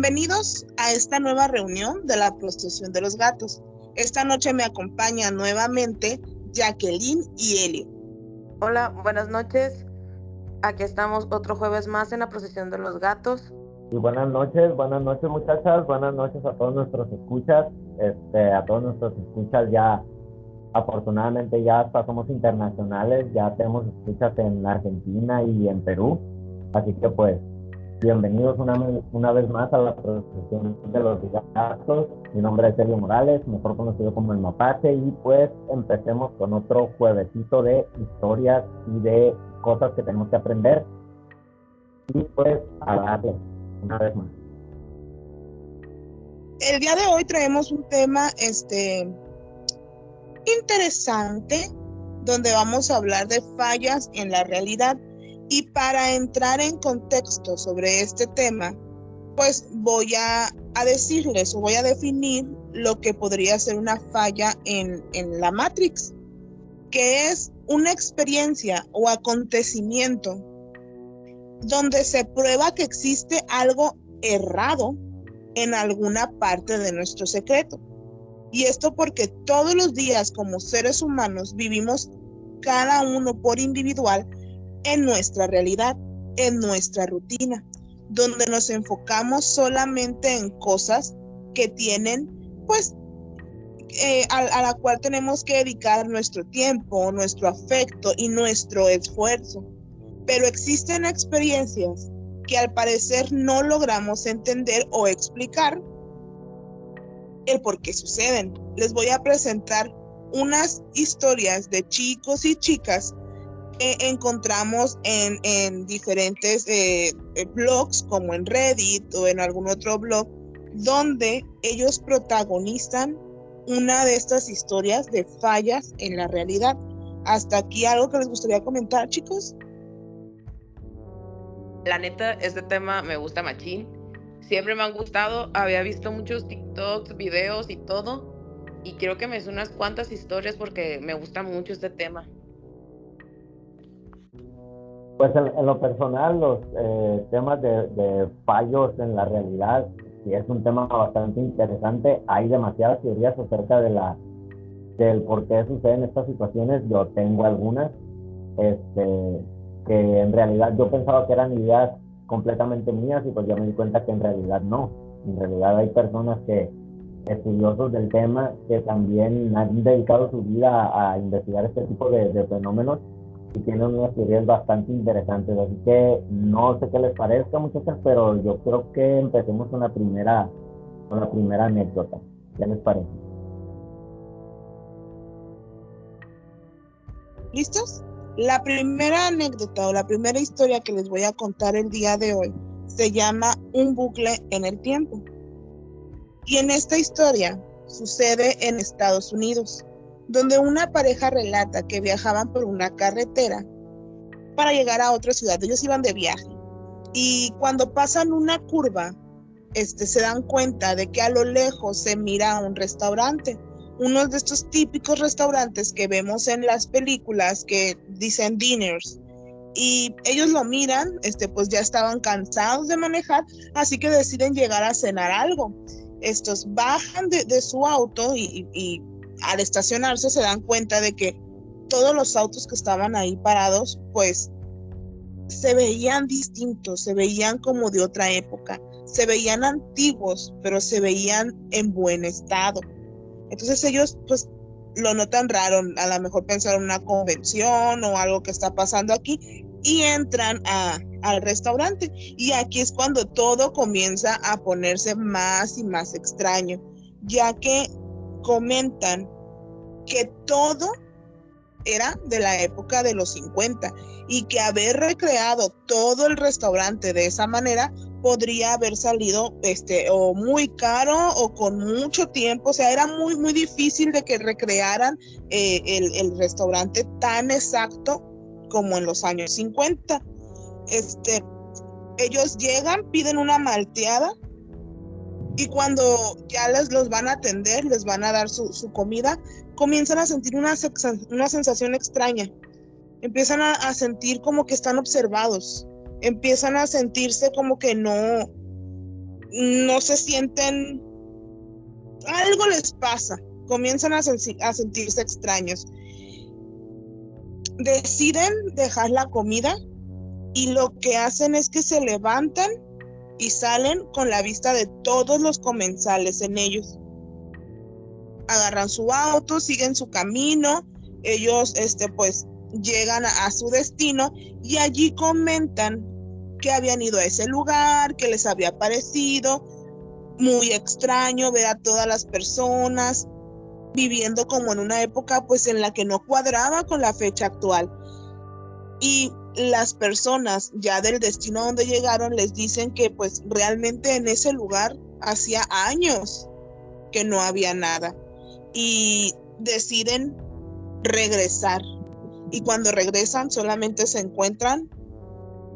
Bienvenidos a esta nueva reunión de la Procesión de los Gatos. Esta noche me acompañan nuevamente Jacqueline y Elio. Hola, buenas noches. Aquí estamos otro jueves más en la Procesión de los Gatos. Y buenas noches muchachas, buenas noches a todos nuestros escuchas, ya, afortunadamente ya hasta somos internacionales, ya tenemos escuchas en Argentina y en Perú, así que pues bienvenidos una vez más a la Procesión de los Gatos. Mi nombre es Elio Morales, mejor conocido como el Mapache, y pues empecemos con otro juevesito de historias y de cosas que tenemos que aprender, y pues a darle una vez más. El día de hoy traemos un tema interesante, donde vamos a hablar de fallas en la realidad. Y para entrar en contexto sobre este tema, pues voy a decirles o voy a definir lo que podría ser una falla en la Matrix, que es una experiencia o acontecimiento donde se prueba que existe algo errado en alguna parte de nuestro secreto. Y esto porque todos los días como seres humanos vivimos cada uno por individual en nuestra realidad, en nuestra rutina, donde nos enfocamos solamente en cosas que tienen, pues, a la cual tenemos que dedicar nuestro tiempo, nuestro afecto y nuestro esfuerzo. Pero existen experiencias que al parecer no logramos entender o explicar el por qué suceden. Les voy a presentar unas historias de chicos y chicas que encontramos en diferentes blogs, como en Reddit o en algún otro blog, donde ellos protagonizan una de estas historias de fallas en la realidad. Hasta aquí algo que les gustaría comentar, chicos. La neta, este tema me gusta machín. Siempre me han gustado, había visto muchos TikToks, videos y todo, y creo que me sé unas cuantas historias porque me gusta mucho este tema. Pues en lo personal, los temas de fallos en la realidad, sí es un tema bastante interesante. Hay demasiadas teorías acerca del por qué suceden estas situaciones. Yo tengo algunas, que en realidad yo pensaba que eran ideas completamente mías, y pues ya me di cuenta que en realidad no. En realidad hay personas estudiosos del tema, que también han dedicado su vida a investigar este tipo de fenómenos, y tienen unas teorías bastante interesantes. Así que no sé qué les parezca, muchachas, pero yo creo que empecemos con la primera anécdota. ¿Qué les parece? ¿Listos? La primera anécdota o la primera historia que les voy a contar el día de hoy se llama Un bucle en el tiempo. Y en esta historia sucede en Estados Unidos, donde una pareja relata que viajaban por una carretera para llegar a otra ciudad. Ellos iban de viaje, y cuando pasan una curva, se dan cuenta de que a lo lejos se mira un restaurante, uno de estos típicos restaurantes que vemos en las películas que dicen dinners. Y ellos lo miran, pues ya estaban cansados de manejar, así que deciden llegar a cenar algo. Estos bajan de su auto y al estacionarse se dan cuenta de que todos los autos que estaban ahí parados, pues se veían distintos, se veían como de otra época, se veían antiguos, pero se veían en buen estado. Entonces ellos pues lo notan raro, a lo mejor pensaron una convención o algo que está pasando aquí, y entran al restaurante. Y aquí es cuando todo comienza a ponerse más y más extraño, ya que comentan que todo era de la época de los 50, y que haber recreado todo el restaurante de esa manera podría haber salido o muy caro o con mucho tiempo. O sea, era muy muy difícil de que recrearan el restaurante tan exacto como en los años 50. Ellos llegan, piden una malteada, y cuando ya los van a atender, les van a dar su comida, comienzan a sentir una sensación extraña. Empiezan a sentir como que están observados. Empiezan a sentirse como que no no se sienten, algo les pasa, comienzan a sentirse extraños. Deciden dejar la comida y lo que hacen es que se levantan y salen con la vista de todos los comensales en ellos. Agarran su auto, siguen su camino, ellos pues llegan a su destino y allí comentan que habían ido a ese lugar, que les había parecido muy extraño ver a todas las personas viviendo como en una época pues en la que no cuadraba con la fecha actual. Y las personas ya del destino donde llegaron les dicen que pues realmente en ese lugar hacía años que no había nada y deciden regresar. Y cuando regresan solamente se encuentran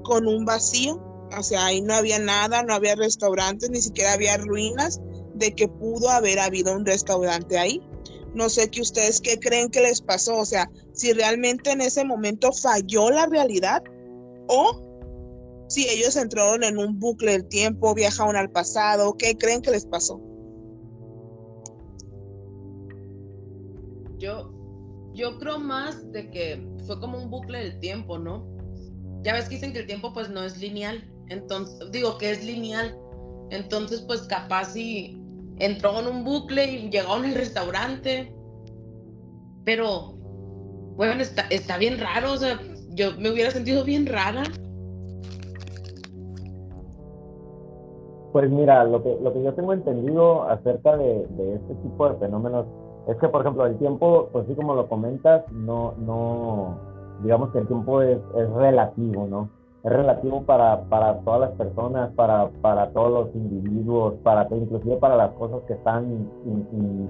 con un vacío, o sea, ahí no había nada, no había restaurantes, ni siquiera había ruinas de que pudo haber habido un restaurante ahí. No sé qué ustedes qué creen que les pasó, o sea, si realmente en ese momento falló la realidad o si ellos entraron en un bucle del tiempo, viajaron al pasado, ¿qué creen que les pasó? Yo creo más de que fue como un bucle del tiempo, ¿no? Ya ves que dicen que el tiempo pues no es lineal, entonces digo que es lineal, entonces pues capaz si entró en un bucle y llegaron al restaurante, pero bueno, está bien raro, o sea, yo me hubiera sentido bien rara. Pues mira, lo que yo tengo entendido acerca de este tipo de fenómenos es que, por ejemplo, el tiempo, pues sí, como lo comentas, no, digamos que el tiempo es relativo, ¿no? Es relativo para todas las personas, para todos los individuos, inclusive para las cosas que están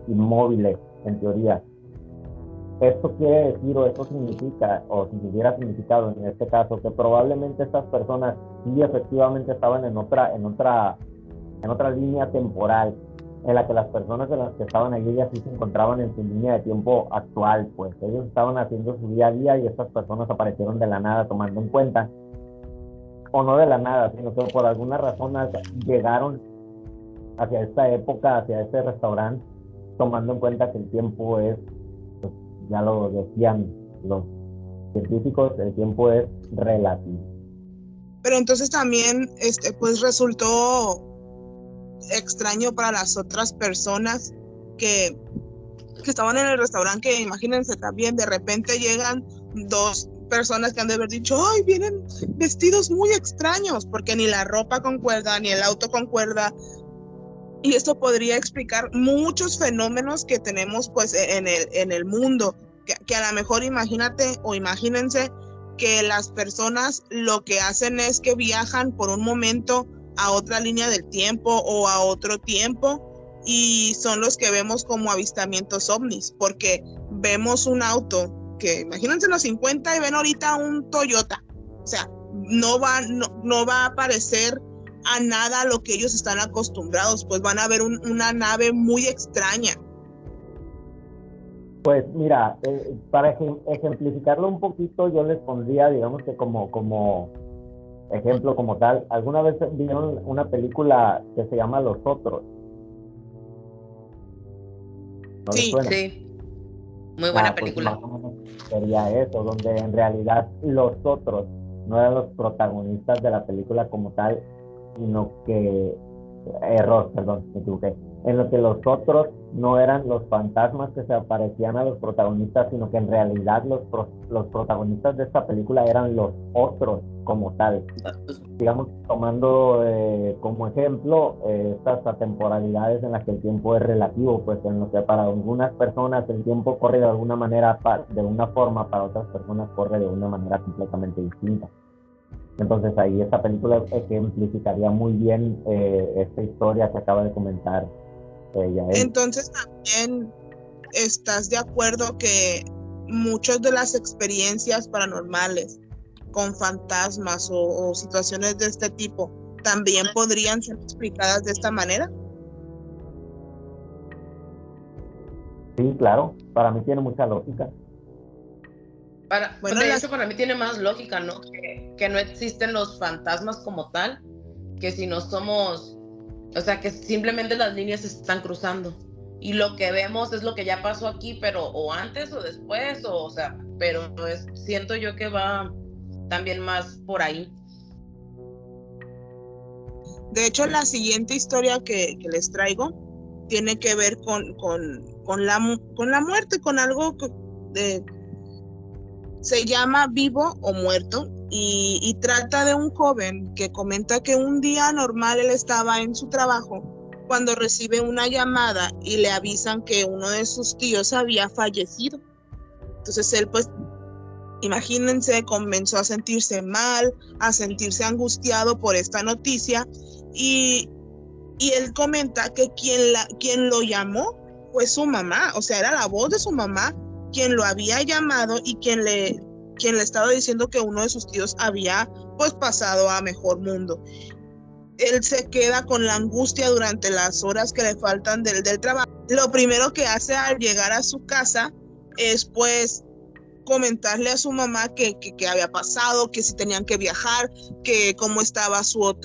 inmóviles, en teoría. Esto quiere decir, o esto significa, o si hubiera significado en este caso, que probablemente estas personas sí efectivamente estaban en otra línea temporal, en la que las personas de las que estaban allí ya sí se encontraban en su línea de tiempo actual, pues ellos estaban haciendo su día a día y estas personas aparecieron de la nada tomando en cuenta, o no de la nada, sino que por alguna razón llegaron hacia esta época, hacia este restaurante, tomando en cuenta que el tiempo es, pues, ya lo decían los científicos, el tiempo es relativo. Pero entonces también pues resultó extraño para las otras personas que estaban en el restaurante, que imagínense también, de repente llegan dos personas que han de haber dicho, ay, vienen vestidos muy extraños, porque ni la ropa concuerda, ni el auto concuerda, y esto podría explicar muchos fenómenos que tenemos pues en el mundo, que a lo mejor imagínate o imagínense que las personas lo que hacen es que viajan por un momento a otra línea del tiempo o a otro tiempo y son los que vemos como avistamientos ovnis, porque vemos un auto que imagínense los 50 y ven ahorita un Toyota, o sea, no va a parecer a nada a lo que ellos están acostumbrados, pues van a ver una nave muy extraña. Pues mira, para ejemplificarlo un poquito, yo les pondría, digamos que como ejemplo como tal, ¿alguna vez vieron una película que se llama Los Otros? ¿No les suena? Sí, muy buena película. Pues más o menos sería eso, donde en realidad los otros no eran los protagonistas de la película como tal, sino que, perdón, me equivoqué, en lo que los otros no eran los fantasmas que se aparecían a los protagonistas, sino que en realidad los protagonistas de esta película eran los otros como tal. Digamos, tomando como ejemplo estas atemporalidades en las que el tiempo es relativo, pues en lo que para algunas personas el tiempo corre de alguna manera, de una forma, para otras personas corre de una manera completamente distinta. Entonces ahí esta película ejemplificaría muy bien esta historia que acaba de comentar Yael. Entonces también estás de acuerdo que muchas de las experiencias paranormales con fantasmas o situaciones de este tipo también podrían ser explicadas de esta manera. Sí, claro, para mí tiene mucha lógica. Bueno, de hecho, para mí tiene más lógica, ¿no? Que no existen los fantasmas como tal, que si no somos O sea, que simplemente las líneas se están cruzando. Y lo que vemos es lo que ya pasó aquí, pero o antes o después, o sea, pero siento yo que va también más por ahí. De hecho, la siguiente historia que les traigo tiene que ver con la muerte, con algo que se llama Vivo o Muerto, y trata de un joven que comenta que un día normal él estaba en su trabajo cuando recibe una llamada y le avisan que uno de sus tíos había fallecido. Entonces él, pues, imagínense, comenzó a sentirse mal, a sentirse angustiado por esta noticia, y él comenta que quien lo llamó fue su mamá, o sea, era la voz de su mamá quien lo había llamado y quien le estaba diciendo que uno de sus tíos había pues pasado a mejor mundo. Él se queda con la angustia durante las horas que le faltan del trabajo. Lo primero que hace al llegar a su casa es pues comentarle a su mamá que había pasado, que si tenían que viajar, que cómo estaba su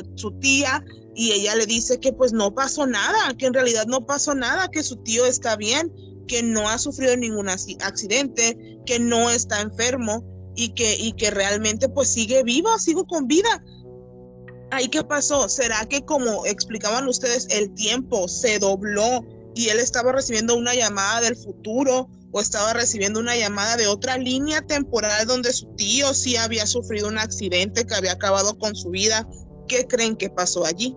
tía, y ella le dice que pues no pasó nada, que en realidad no pasó nada, que su tío está bien, que no ha sufrido ningún accidente, que no está enfermo y que realmente pues sigue con vida. ¿Ahí qué pasó? ¿Será que, como explicaban ustedes, el tiempo se dobló y él estaba recibiendo una llamada del futuro, o estaba recibiendo una llamada de otra línea temporal donde su tío sí había sufrido un accidente que había acabado con su vida? ¿Qué creen que pasó allí?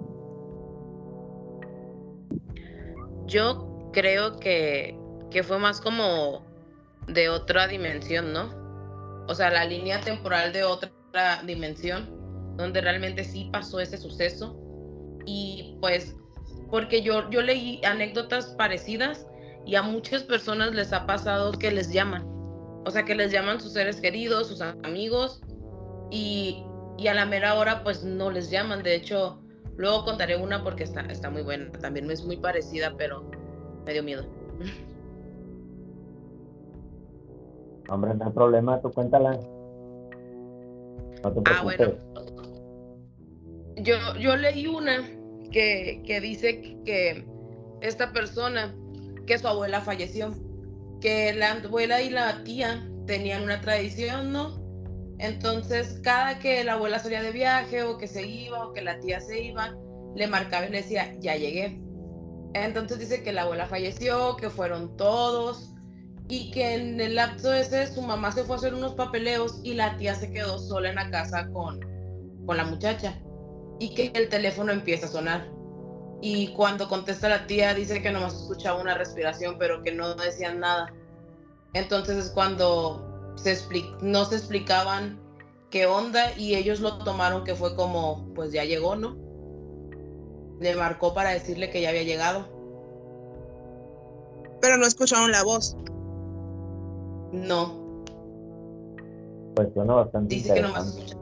Yo creo que fue más como de otra dimensión, ¿no? O sea, la línea temporal de otra dimensión, donde realmente sí pasó ese suceso. Y pues, porque yo leí anécdotas parecidas y a muchas personas les ha pasado que les llaman. O sea, que les llaman sus seres queridos, sus amigos, y a la mera hora pues no les llaman. De hecho, luego contaré una porque está muy buena. También es muy parecida, pero me dio miedo. Hombre, no hay problema, tú cuéntala. No te Ah, bueno. preocupes. Yo leí una que dice que esta persona, que su abuela falleció, que la abuela y la tía tenían una tradición, ¿no? Entonces, cada que la abuela salía de viaje o que se iba o que la tía se iba, le marcaba y le decía, ya llegué. Entonces dice que la abuela falleció, que fueron todos y que en el lapso ese su mamá se fue a hacer unos papeleos y la tía se quedó sola en la casa con la muchacha y que el teléfono empieza a sonar. Y cuando contesta la tía dice que nomás escuchaba una respiración, pero que no decían nada. Entonces es cuando no se explicaban qué onda y ellos lo tomaron que fue como, pues ya llegó, ¿no? Le marcó para decirle que ya había llegado. Pero no escucharon la voz. No, Pues suena bastante dice que nomás interesante.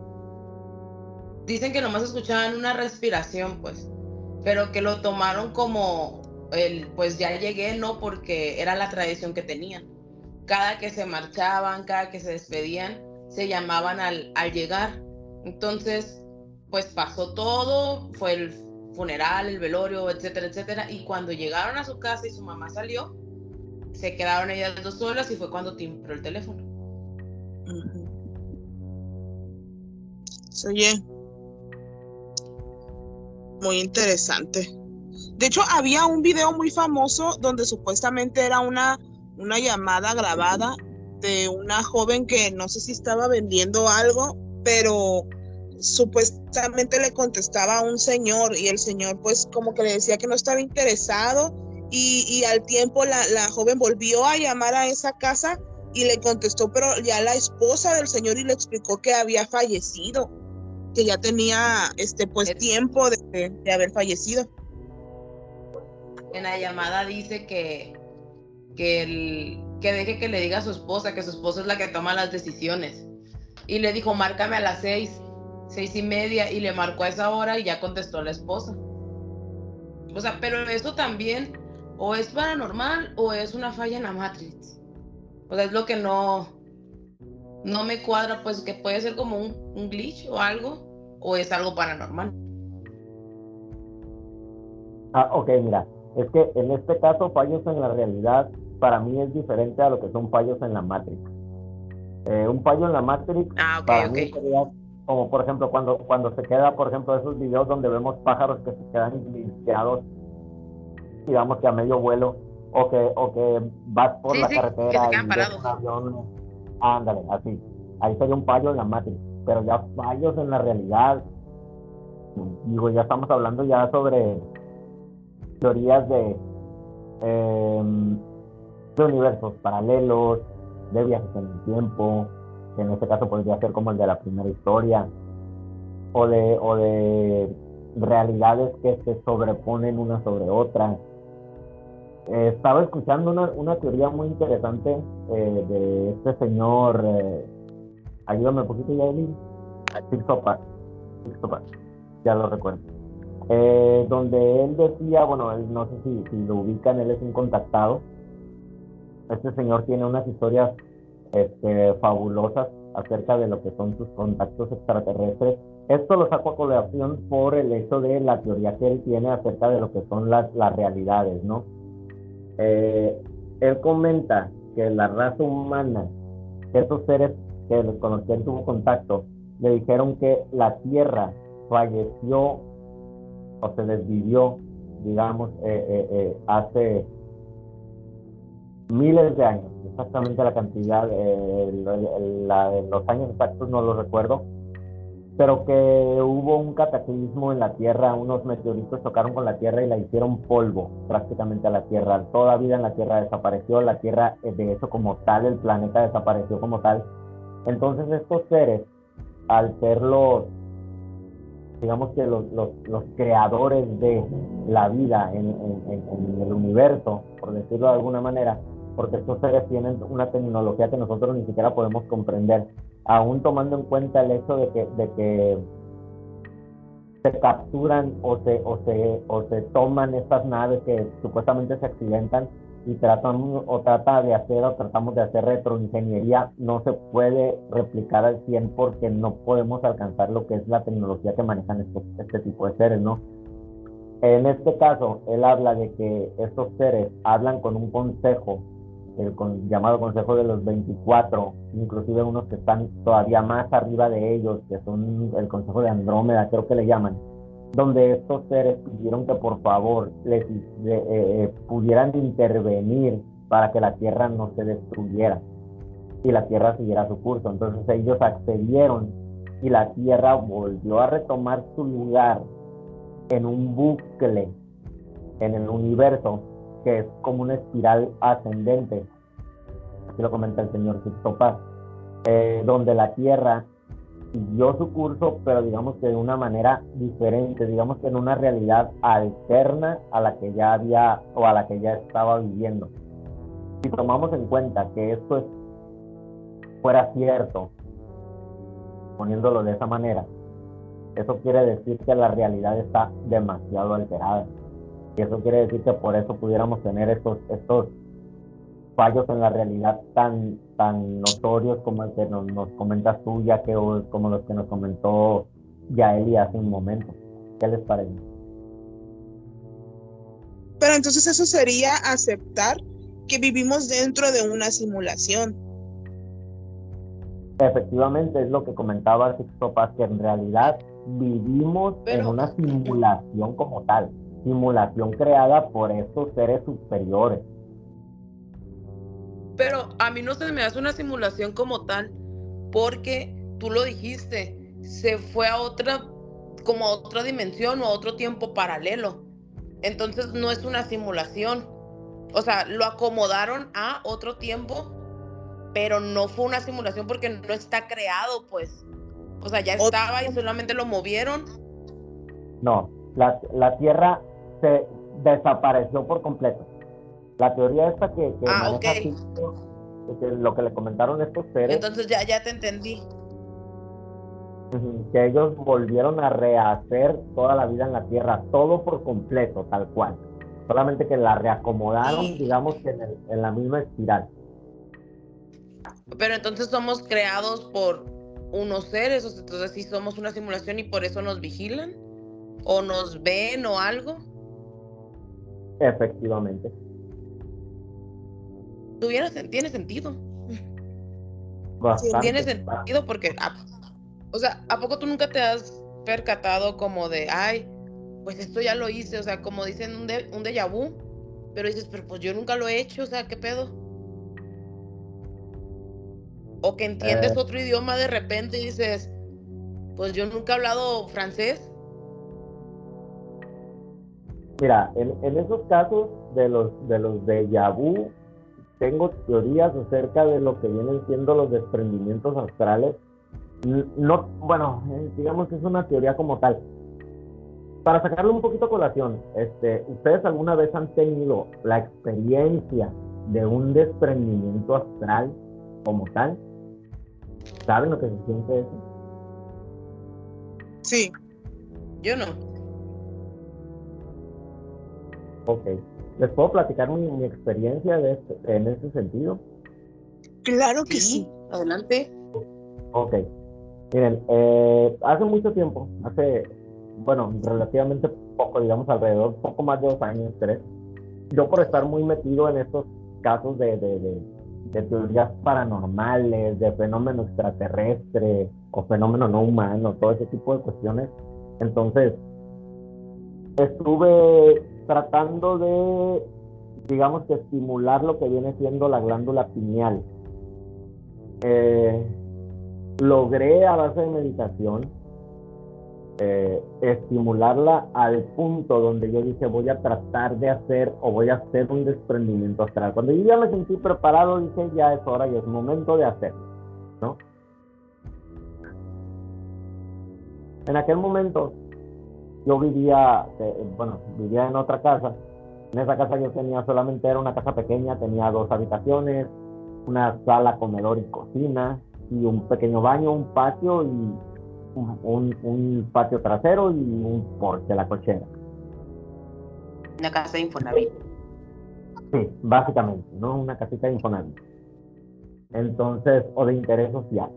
dicen que nomás escuchaban una respiración, pues, pero que lo tomaron como pues ya llegué, ¿no? Porque era la tradición que tenían. Cada que se marchaban, cada que se despedían, se llamaban al llegar. Entonces, pues pasó todo, fue el funeral, el velorio, etcétera, etcétera. Y cuando llegaron a su casa y su mamá salió, se quedaron ellas dos solas y fue cuando timbró el teléfono. Oye, muy interesante. De hecho, había un video muy famoso donde supuestamente era una llamada grabada de una joven que no sé si estaba vendiendo algo, pero supuestamente le contestaba a un señor y el señor pues como que le decía que no estaba interesado, y al tiempo la joven volvió a llamar a esa casa y le contestó, pero ya la esposa del señor, y le explicó que había fallecido, que ya tenía pues tiempo de haber fallecido. En la llamada dice que deje que le diga a su esposa, que su esposa es la que toma las decisiones. Y le dijo, márcame a las 6:30, y le marcó a esa hora y ya contestó la esposa. O sea, pero eso también o es paranormal o es una falla en la Matrix. O sea, es lo que no me cuadra, pues que puede ser como un glitch o algo, o es algo paranormal. Ok, mira, es que en este caso fallos en la realidad para mí es diferente a lo que son fallos en la Matrix. Un fallo en la Matrix Ah, ok, para ok. mí sería como por ejemplo cuando se queda, por ejemplo, esos videos donde vemos pájaros que se quedan glitcheados, digamos que a medio vuelo, o que vas por Sí, la sí, que se carretera quedan y ves un parados. avión, ándale, así. Ahí sería un fallo en la Matrix, pero ya fallos en la realidad, digo, ya estamos hablando ya sobre teorías eh, de universos paralelos, de viajes en el tiempo, que en este caso podría ser como el de la primera historia, o de realidades que se sobreponen una sobre otra. Estaba escuchando una teoría muy interesante de este señor, ayúdame un poquito, Yaeli, Sixtopat, Sixtopat, ya lo recuerdo. Donde él decía, bueno, él no sé si lo ubican, él es un contactado. Este señor tiene unas historias fabulosas acerca de lo que son sus contactos extraterrestres. Esto lo saco a colación por el hecho de la teoría que él tiene acerca de lo que son las realidades, ¿no? Eh, Él comenta que la raza humana, que esos seres con los que él tuvo contacto, le dijeron que la Tierra falleció o se desvivió, digamos, hace miles de años, exactamente la cantidad, los años exactos no los recuerdo, pero que hubo un cataclismo en la Tierra, unos meteoritos chocaron con la Tierra y la hicieron polvo prácticamente a la Tierra. Toda vida en la Tierra desapareció, la Tierra de hecho como tal, el planeta desapareció como tal. Entonces estos seres, al ser digamos que los creadores de la vida en el universo, por decirlo de alguna manera, porque estos seres tienen una tecnología que nosotros ni siquiera podemos comprender, aún tomando en cuenta el hecho de que se capturan o se toman estas naves que supuestamente se accidentan y tratamos de hacer retroingeniería, no se puede replicar al 100 porque no podemos alcanzar lo que es la tecnología que manejan este tipo de seres, ¿no? En este caso, él habla de que estos seres hablan con un consejo, llamado Consejo de los 24, inclusive unos que están todavía más arriba de ellos, que son el Consejo de Andrómeda, creo que le llaman, donde estos seres pidieron que por favor pudieran intervenir para que la Tierra no se destruyera y la Tierra siguiera su curso. Entonces ellos accedieron y la Tierra volvió a retomar su lugar en un bucle en el universo que es como una espiral ascendente, así lo comenta el señor Sixto Paz, donde la Tierra siguió su curso, pero digamos que de una manera diferente, digamos que en una realidad alterna a la que ya había o a la que ya estaba viviendo. Si tomamos en cuenta que fuera cierto, poniéndolo de esa manera, eso quiere decir que la realidad está demasiado alterada. Y eso quiere decir que por eso pudiéramos tener estos fallos en la realidad tan notorios como el que nos comentas tú, ya que como los que nos comentó Yaeli hace un momento. ¿Qué les parece? Pero entonces eso sería aceptar que vivimos dentro de una simulación. Efectivamente, es lo que comentaba Sixto Paz, que en realidad vivimos en Pero, una simulación como tal, simulación creada por estos seres superiores. pero a mí no se me hace una simulación como tal, porque tú lo dijiste, se fue a como a otra dimensión o a otro tiempo paralelo. Entonces no es una simulación. O sea, lo acomodaron a otro tiempo, pero no fue una simulación porque no está creado, pues. O sea, ya estaba y solamente lo movieron. No, la Tierra se desapareció por completo. La teoría esta que Ah, ok. maneja Sixto, que lo que le comentaron estos seres, Entonces ya te entendí. que ellos volvieron a rehacer toda la vida en la Tierra, todo por completo, tal cual. Solamente que la reacomodaron, Y, digamos que en la misma espiral. pero entonces somos creados por unos seres, o sea, entonces sí somos una simulación y por eso nos vigilan, o nos ven o algo. Efectivamente. Tiene sentido. Bastante. Tiene sentido porque, o sea, ¿a poco tú nunca te has percatado como de, ay, pues esto ya lo hice? O sea, como dicen un déjà vu, pero dices, pero pues yo nunca lo he hecho, o sea, ¿qué pedo? O que entiendes otro idioma de repente y dices, pues yo nunca he hablado francés. Mira, en esos casos de los déjà vu, tengo teorías acerca de lo que vienen siendo los desprendimientos astrales. No, bueno, digamos que es una teoría como tal. Para sacarlo un poquito a colación, ¿ustedes alguna vez han tenido la experiencia de un desprendimiento astral como tal? ¿Saben lo que se siente eso? Sí. Yo no. Ok. ¿Les puedo platicar mi experiencia en ese sentido? Claro que sí. Adelante. Ok. Miren, hace mucho tiempo, bueno, relativamente poco, digamos alrededor, poco más de 2 años, 3, yo por estar muy metido en estos casos de teorías paranormales, de fenómeno extraterrestre o fenómeno no humano, todo ese tipo de cuestiones, entonces estuve tratando de, digamos que estimular lo que viene siendo la glándula pineal. Logré a base de meditación estimularla al punto donde yo dije voy a tratar de hacer o voy a hacer un desprendimiento astral. Cuando yo ya me sentí preparado, dije ya es hora y es momento de hacerlo, ¿no? En aquel momento yo vivía en otra casa. En esa casa yo tenía solamente, era una casa pequeña, tenía 2 habitaciones, una sala, comedor y cocina, y un pequeño baño, un patio y un patio trasero y un porche, la cochera. Una casa de Infonavit. Sí, básicamente, ¿no? Una casita de Infonavit. Entonces, o de interés social.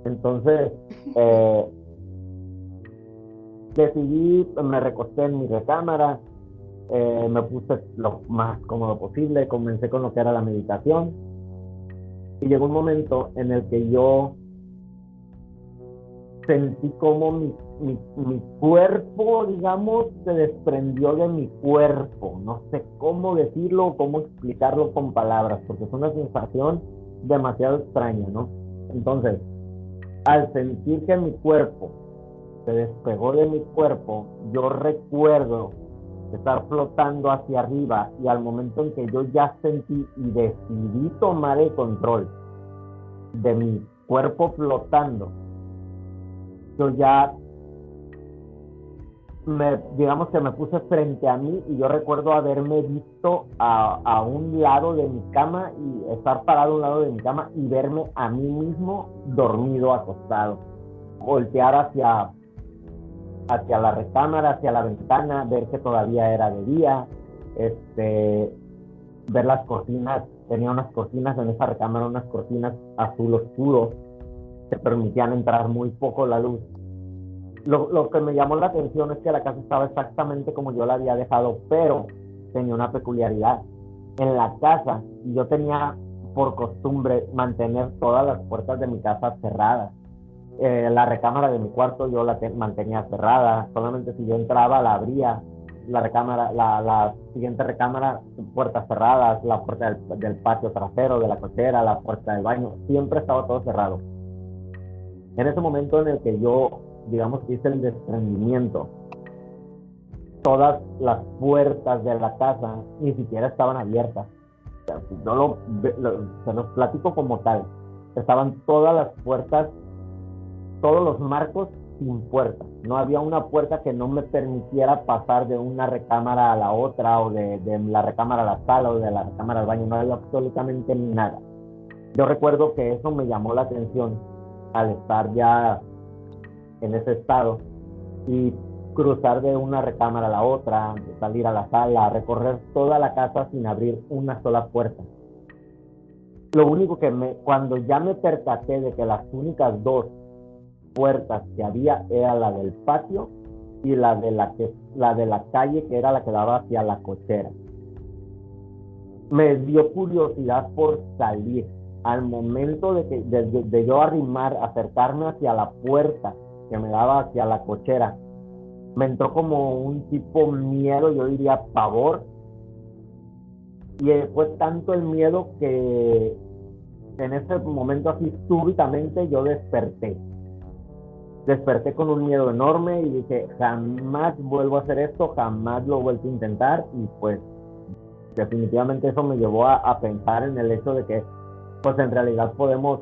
Entonces, decidí, me recosté en mi recámara, me puse lo más cómodo posible, comencé con lo que era la meditación, y llegó un momento en el que yo sentí como mi cuerpo, digamos, se desprendió de mi cuerpo. No sé cómo decirlo o cómo explicarlo con palabras, porque es una sensación demasiado extraña, ¿no? Entonces, al sentir que mi cuerpo se despegó de mi cuerpo, yo recuerdo estar flotando hacia arriba, y al momento en que yo ya sentí y decidí tomar el control de mi cuerpo flotando, yo ya digamos que me puse frente a mí, y yo recuerdo haberme visto a un lado de mi cama y estar parado a un lado de mi cama y verme a mí mismo dormido, acostado, voltear hacia la recámara, hacia la ventana, ver que todavía era de día, ver las cortinas. Tenía unas cortinas en esa recámara, unas cortinas azul oscuro que permitían entrar muy poco la luz. Lo que me llamó la atención es que la casa estaba exactamente como yo la había dejado, pero tenía una peculiaridad. En la casa, yo tenía por costumbre mantener todas las puertas de mi casa cerradas. La recámara de mi cuarto yo la mantenía cerrada, solamente si yo entraba la abría. La recámara, la siguiente recámara, puertas cerradas, la puerta del patio trasero, de la cochera, la puerta del baño, siempre estaba todo cerrado. En ese momento en el que yo, digamos que hice el desprendimiento, todas las puertas de la casa ni siquiera estaban abiertas. O sea, yo se los platico como tal. Estaban todas las puertas, todos los marcos sin puerta. No había una puerta que no me permitiera pasar de una recámara a la otra, o de la recámara a la sala, o de la recámara al baño. No había absolutamente nada. Yo recuerdo que eso me llamó la atención al estar ya en ese estado, y cruzar de una recámara a la otra, salir a la sala, recorrer toda la casa sin abrir una sola puerta. Lo único que cuando ya me percaté de que las únicas 2 puertas que había era la del patio, y la de la calle que era la que daba hacia la cochera. Me dio curiosidad por salir. Al momento de yo acercarme hacia la puerta que me daba hacia la cochera, me entró como un tipo miedo, yo diría pavor, y fue tanto el miedo que en ese momento así súbitamente yo desperté con un miedo enorme y dije, jamás vuelvo a hacer esto, jamás lo he vuelto a intentar, y pues definitivamente eso me llevó a pensar en el hecho de que pues en realidad podemos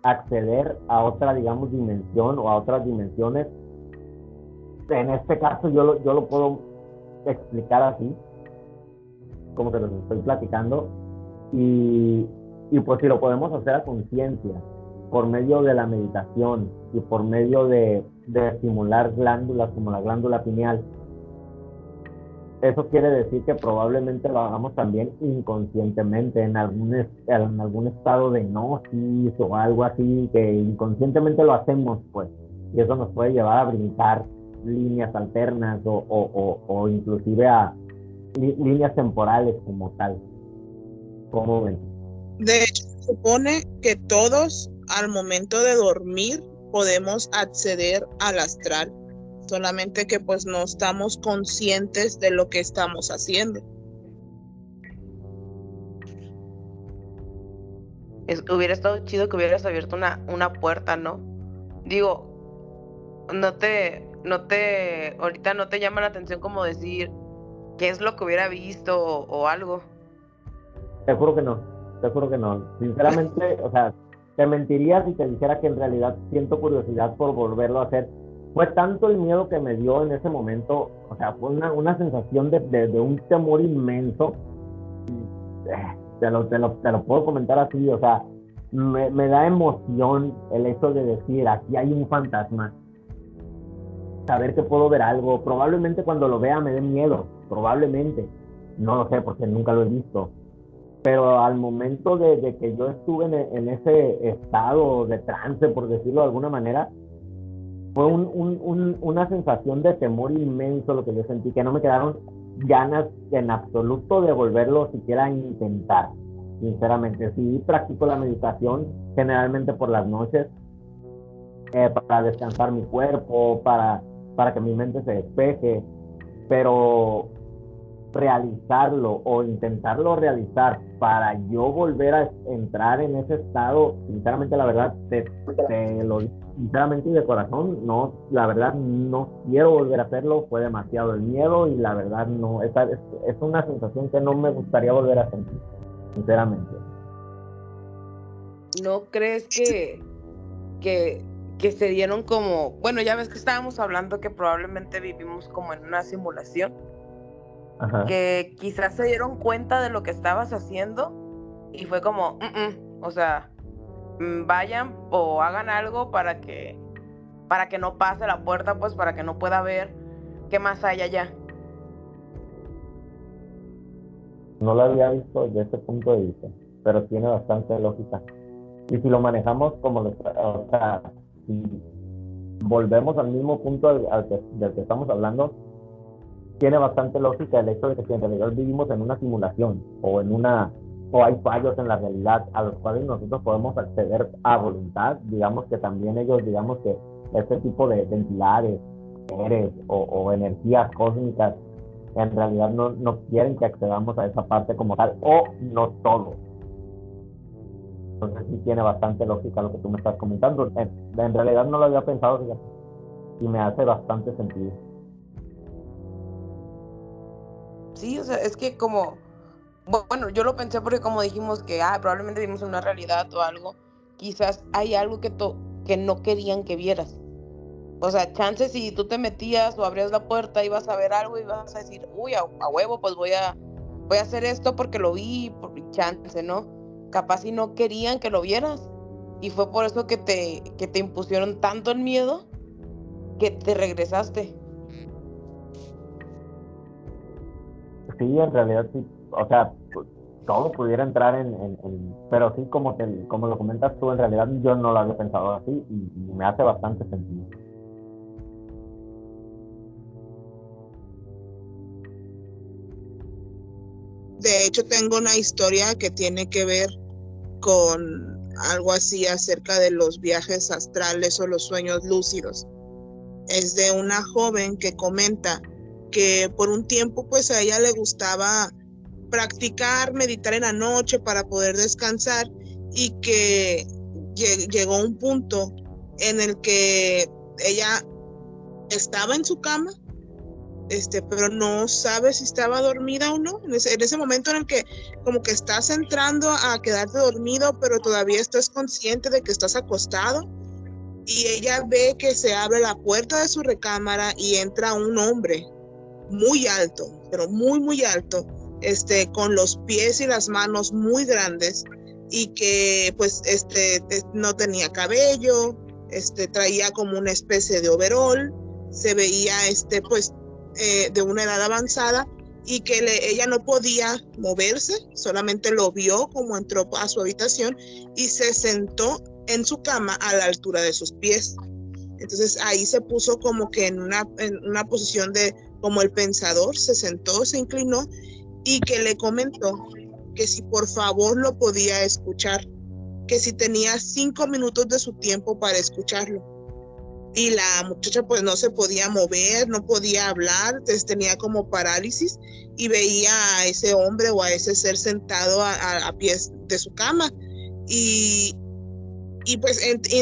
acceder a otra, digamos, dimensión o a otras dimensiones. En este caso yo lo puedo explicar así, como que los estoy platicando, y, y pues si lo podemos hacer a conciencia, por medio de la meditación y por medio de estimular glándulas como la glándula pineal, eso quiere decir que probablemente lo hagamos también inconscientemente, en algún estado de gnosis o algo así, que inconscientemente lo hacemos, pues, y eso nos puede llevar a brincar líneas alternas o inclusive a líneas temporales como tal. ¿Cómo ven? De hecho, se supone que todos al momento de dormir podemos acceder al astral, solamente que pues no estamos conscientes de lo que estamos haciendo. Hubiera estado chido que hubieras abierto una puerta, ¿no? Digo, ahorita no te llama la atención como decir qué es lo que hubiera visto o algo. Te juro que no, te juro que no. Sinceramente, o sea, te mentiría si te dijera que en realidad siento curiosidad por volverlo a hacer. Fue tanto el miedo que me dio en ese momento, o sea, fue una sensación de un temor inmenso. Te lo puedo comentar así, o sea, me da emoción el hecho de decir, aquí hay un fantasma, saber que puedo ver algo. Probablemente cuando lo vea me dé miedo, probablemente. No lo sé porque nunca lo he visto. Pero al momento de que yo estuve en ese estado de trance, por decirlo de alguna manera, fue una sensación de temor inmenso lo que yo sentí, que no me quedaron ganas en absoluto de volverlo siquiera a intentar, sinceramente. Sí practico la meditación generalmente por las noches, para descansar mi cuerpo, para que mi mente se despeje, pero realizarlo o intentarlo realizar para yo volver a entrar en ese estado, sinceramente, la verdad, te lo digo sinceramente y de corazón, no, la verdad no quiero volver a hacerlo, fue demasiado el miedo y la verdad no, es una sensación que no me gustaría volver a sentir, sinceramente. ¿No crees que se dieron como, bueno, ya ves que estábamos hablando que probablemente vivimos como en una simulación? Ajá. Que quizás se dieron cuenta de lo que estabas haciendo y fue como, o sea, vayan o hagan algo para que no pase la puerta, pues para que no pueda ver qué más hay allá. No lo había visto desde ese punto de vista, pero tiene bastante lógica. Y si lo manejamos o sea, si volvemos al mismo punto del que estamos hablando, tiene bastante lógica el hecho de que si en realidad vivimos en una simulación o hay fallos en la realidad a los cuales nosotros podemos acceder a voluntad, digamos que también ellos, digamos que este tipo de entidades, seres o energías cósmicas en realidad no quieren que accedamos a esa parte como tal, o no todo. Entonces sí tiene bastante lógica lo que tú me estás comentando. En realidad no lo había pensado, fíjate, y me hace bastante sentido. Sí, o sea, es que como, bueno, yo lo pensé porque como dijimos que probablemente vivimos en una realidad o algo, quizás hay algo que no querían que vieras. O sea, chance si tú te metías o abrías la puerta, ibas a ver algo y ibas a decir, uy, a huevo, pues voy a hacer esto porque lo vi, por chance, ¿no? Capaz si no querían que lo vieras. Y fue por eso que te impusieron tanto el miedo que te regresaste. Sí, en realidad sí, o sea, todo pudiera entrar pero sí, como lo comentas tú, en realidad yo no lo había pensado así y me hace bastante sentido. hecho, tengo una historia que tiene que ver con algo así acerca de los viajes astrales o los sueños lúcidos. Es de una joven que comenta que por un tiempo pues a ella le gustaba practicar, meditar en la noche para poder descansar, y que llegó un punto en el que ella estaba en su cama, pero no sabe si estaba dormida o no. En ese momento en el que como que estás entrando a quedarte dormido, pero todavía estás consciente de que estás acostado, y ella ve que se abre la puerta de su recámara y entra un hombre muy alto, pero muy, muy alto, con los pies y las manos muy grandes, y que pues no tenía cabello, traía como una especie de overol, se veía pues de una edad avanzada, y que ella no podía moverse, solamente lo vio como entró a su habitación y se sentó en su cama a la altura de sus pies. Entonces ahí se puso como que en una posición de como el pensador, se sentó, se inclinó, y que le comentó que si por favor lo podía escuchar, que si tenía 5 minutos de su tiempo para escucharlo. Y la muchacha pues no se podía mover, no podía hablar, entonces tenía como parálisis, y veía a ese hombre o a ese ser sentado a pies de su cama, y pues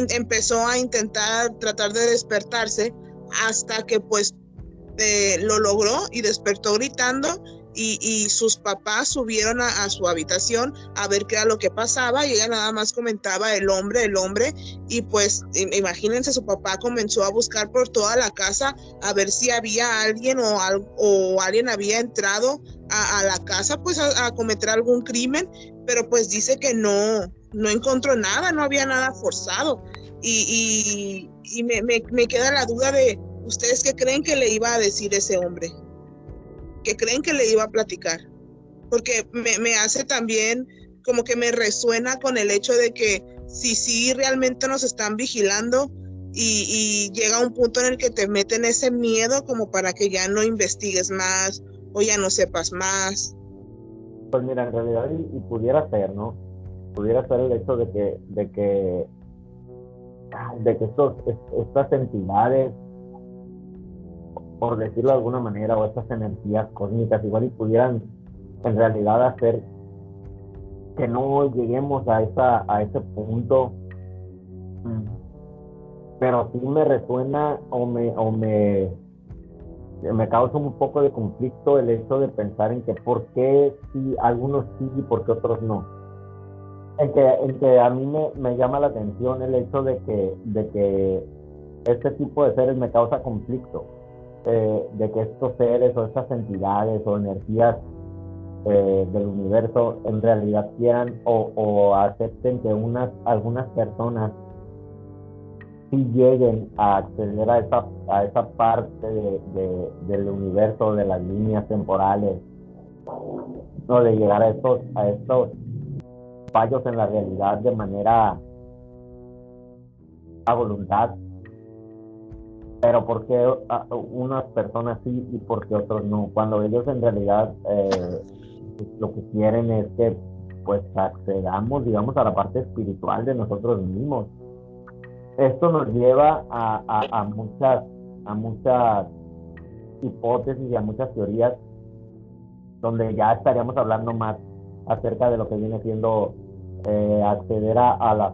empezó a intentar tratar de despertarse, hasta que pues lo logró y despertó gritando, y sus papás subieron a su habitación a ver qué era lo que pasaba, y ella nada más comentaba el hombre, y pues imagínense, su papá comenzó a buscar por toda la casa a ver si había alguien o alguien había entrado a la casa pues a cometer algún crimen, pero pues dice que no encontró nada, no había nada forzado, y me queda la duda de ¿ustedes qué creen que le iba a decir ese hombre? ¿Qué creen que le iba a platicar? Porque me hace también como que me resuena con el hecho de que si realmente nos están vigilando, y llega un punto en el que te meten ese miedo como para que ya no investigues más o ya no sepas más. Pues mira, en realidad y pudiera ser, ¿no? Pudiera ser el hecho de que estas entidades, por decirlo de alguna manera, o estas energías cósmicas igual y pudieran en realidad hacer que no lleguemos a ese punto. Pero sí me resuena o me causa un poco de conflicto el hecho de pensar en que por qué sí, algunos sí y por qué otros no. En que a mí me llama la atención el hecho de que este tipo de seres me causa conflicto, de que estos seres o estas entidades o energías del universo en realidad quieran o acepten que algunas personas sí lleguen a acceder a esa parte del universo, de las líneas temporales, no, de llegar a estos fallos en la realidad de manera a voluntad. Pero ¿por qué unas personas sí y por qué otros no? Cuando ellos en realidad lo que quieren es que pues accedamos, digamos, a la parte espiritual de nosotros mismos. Esto nos lleva a muchas hipótesis y a muchas teorías donde ya estaríamos hablando más acerca de lo que viene siendo acceder a las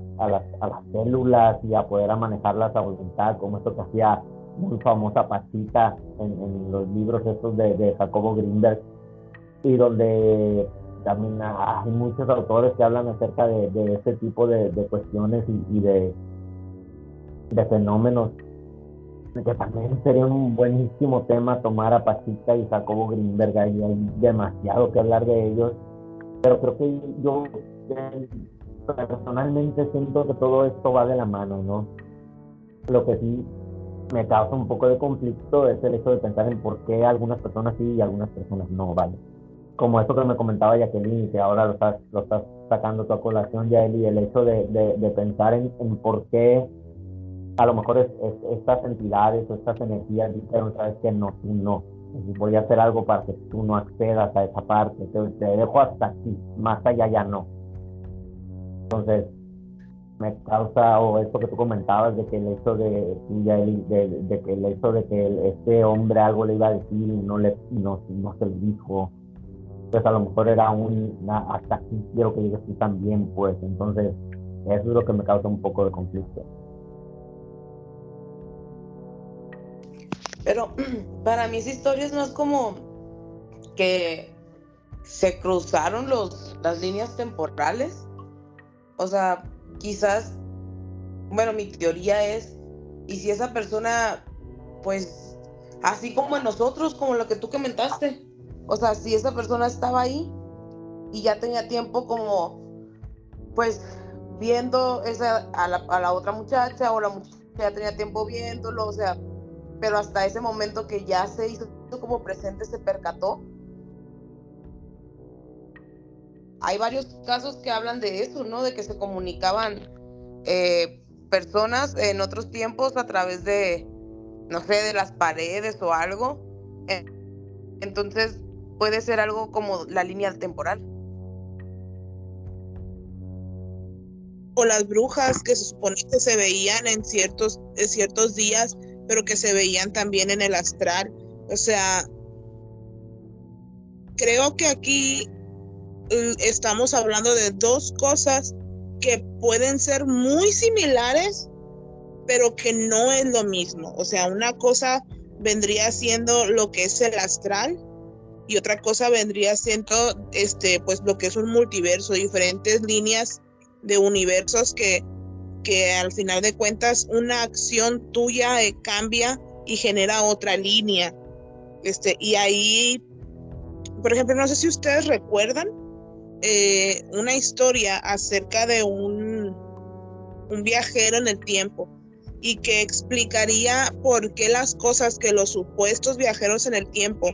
células y a poder manejarlas a voluntad, como esto que hacía muy famosa Pachita en los libros estos de Jacobo Greenberg, y donde también hay muchos autores que hablan acerca de este tipo de cuestiones y de fenómenos, que también sería un buenísimo tema tomar a Pachita y Jacobo Greenberg. Hay demasiado que hablar de ellos, pero creo que yo personalmente siento que todo esto va de la mano, ¿no? Lo que sí me causa un poco de conflicto es el hecho de pensar en por qué algunas personas sí y algunas personas no, ¿vale? Como esto que me comentaba Jacqueline, y que ahora lo estás sacando tu a colación, Yael, y el hecho de pensar en por qué a lo mejor estas entidades o estas energías dijeron, sabes que no, tú no. y voy a hacer algo para que tú no accedas a esa parte, te dejo hasta aquí, más allá ya no. Entonces, me causa, o esto que tú comentabas, de que el hecho de que el hecho de que este hombre algo le iba a decir y no se lo dijo, pues a lo mejor era hasta aquí quiero que llegues tú también, pues. Entonces, eso es lo que me causa un poco de conflicto. Pero para mí esa historia no es como que se cruzaron las líneas temporales. O sea, quizás, bueno, mi teoría es, y si esa persona, pues, así como en nosotros, como lo que tú comentaste, o sea, si esa persona estaba ahí y ya tenía tiempo como, pues, viendo a la otra muchacha, o la muchacha ya tenía tiempo viéndolo, o sea, pero hasta ese momento que ya se hizo como presente, se percató. Hay varios casos que hablan de eso, ¿no? De que se comunicaban personas en otros tiempos a través de, no sé, de las paredes o algo. Entonces puede ser algo como la línea temporal. O las brujas que se supone que se veían en ciertos días, pero que se veían también en el astral. O sea, creo que aquí estamos hablando de dos cosas que pueden ser muy similares, pero que no es lo mismo. O sea, una cosa vendría siendo lo que es el astral y otra cosa vendría siendo pues lo que es un multiverso, diferentes líneas de universos que al final de cuentas una acción tuya cambia y genera otra línea. Y ahí, por ejemplo, no sé si ustedes recuerdan una historia acerca de un viajero en el tiempo y que explicaría por qué las cosas que los supuestos viajeros en el tiempo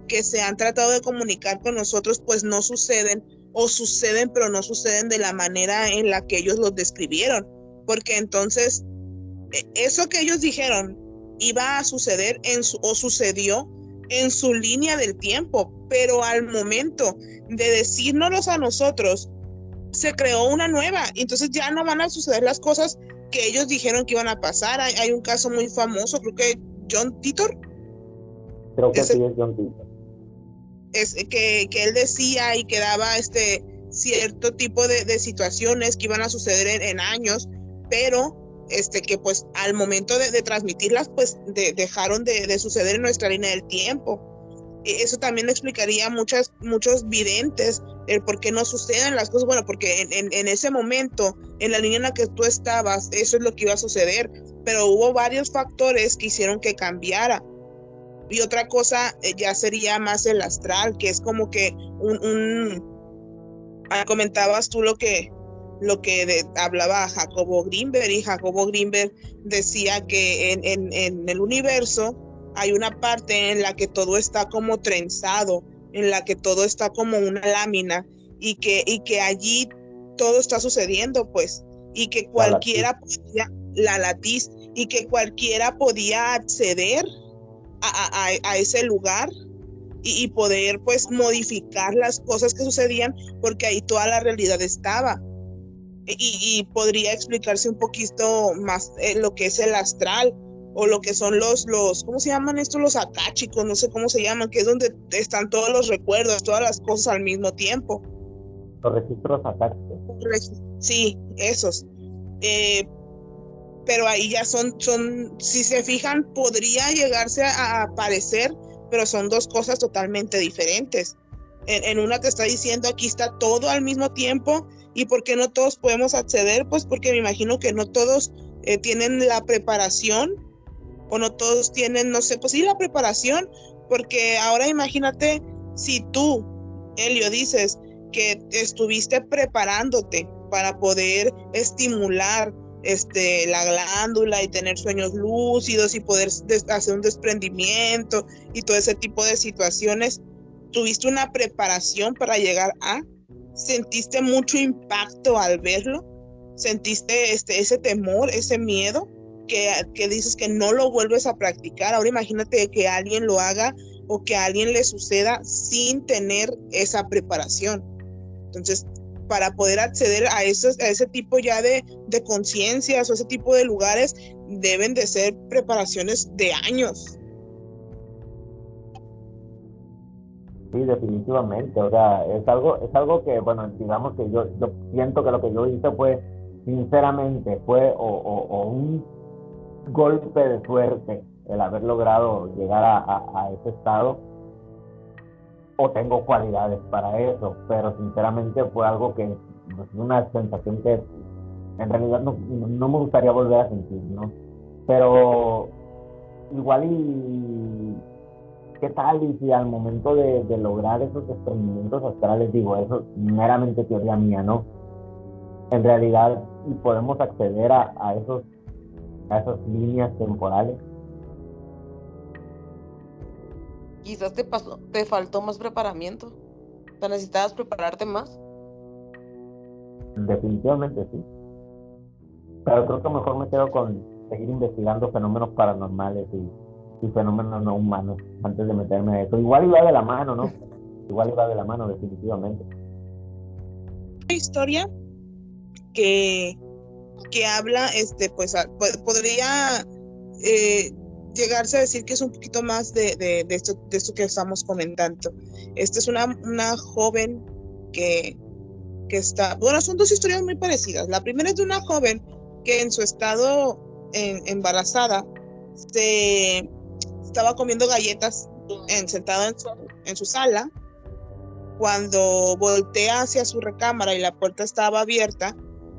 que se han tratado de comunicar con nosotros pues no suceden, o suceden pero no suceden de la manera en la que ellos los describieron, porque entonces eso que ellos dijeron iba a suceder o sucedió en su línea del tiempo, pero al momento de decírnoslos a nosotros se creó una nueva, entonces ya no van a suceder las cosas que ellos dijeron que iban a pasar. Hay un caso muy famoso, creo que John Titor. Creo que sí es John Titor. Es que él decía y que daba cierto tipo de situaciones que iban a suceder en años, pero que pues al momento de transmitirlas pues dejaron de suceder en nuestra línea del tiempo. Eso también explicaría muchos videntes el por qué no suceden las cosas. Bueno, porque en ese momento, en la línea en la que tú estabas, eso es lo que iba a suceder, pero hubo varios factores que hicieron que cambiara. Y otra cosa ya sería más el astral, que es como que comentabas tú lo que hablaba Jacobo Greenberg, y Jacobo Greenberg decía que en el universo hay una parte en la que todo está como trenzado, en la que todo está como una lámina, y que allí todo está sucediendo, pues, y que cualquiera podía, la latiz, y que cualquiera podía acceder a ese lugar y poder pues modificar las cosas que sucedían, porque ahí toda la realidad estaba. Y podría explicarse un poquito más lo que es el astral, o lo que son los ¿cómo se llaman estos? Los akáshicos, no sé cómo se llaman, que es donde están todos los recuerdos, todas las cosas al mismo tiempo. Los registros akáshicos. Sí, esos. Pero ahí ya son, si se fijan, podría llegarse a aparecer, pero son dos cosas totalmente diferentes. En una te está diciendo aquí está todo al mismo tiempo, y ¿por qué no todos podemos acceder? Pues porque me imagino que no todos tienen la preparación, o no todos tienen, no sé, pues sí, la preparación, porque ahora imagínate si tú, Elio, dices que estuviste preparándote para poder estimular la glándula y tener sueños lúcidos y poder hacer un desprendimiento y todo ese tipo de situaciones. ¿Tuviste una preparación para llegar a? ¿Sentiste mucho impacto al verlo? ¿Sentiste ese temor, ese miedo que dices que no lo vuelves a practicar? Ahora imagínate que alguien lo haga o que a alguien le suceda sin tener esa preparación. Entonces, para poder acceder a ese tipo ya de conciencias o ese tipo de lugares, deben de ser preparaciones de años. Sí, definitivamente, o sea, es algo que, bueno, digamos que yo siento que lo que yo hice fue, sinceramente, fue o un golpe de suerte el haber logrado llegar a ese estado, o tengo cualidades para eso, pero sinceramente fue algo que, pues, una sensación que en realidad no me gustaría volver a sentir, ¿no? Pero igual y qué tal y si al momento de lograr esos desprendimientos astrales, digo, eso es meramente teoría mía, ¿no? En realidad, y podemos acceder a esas líneas temporales. Quizás te faltó más preparamiento. O sea, necesitabas prepararte más. Definitivamente sí. Pero creo que mejor me quedo con seguir investigando fenómenos paranormales y fenómenos no humanos antes de meterme a eso. Igual iba de la mano, ¿no? Igual iba de la mano, definitivamente. Una historia que habla, pues podría llegarse a decir que es un poquito más de esto que estamos comentando. Esta es una joven que está, bueno, son dos historias muy parecidas. La primera es de una joven que en su estado embarazada se estaba comiendo galletas sentada en su sala, cuando voltea hacia su recámara y la puerta estaba abierta,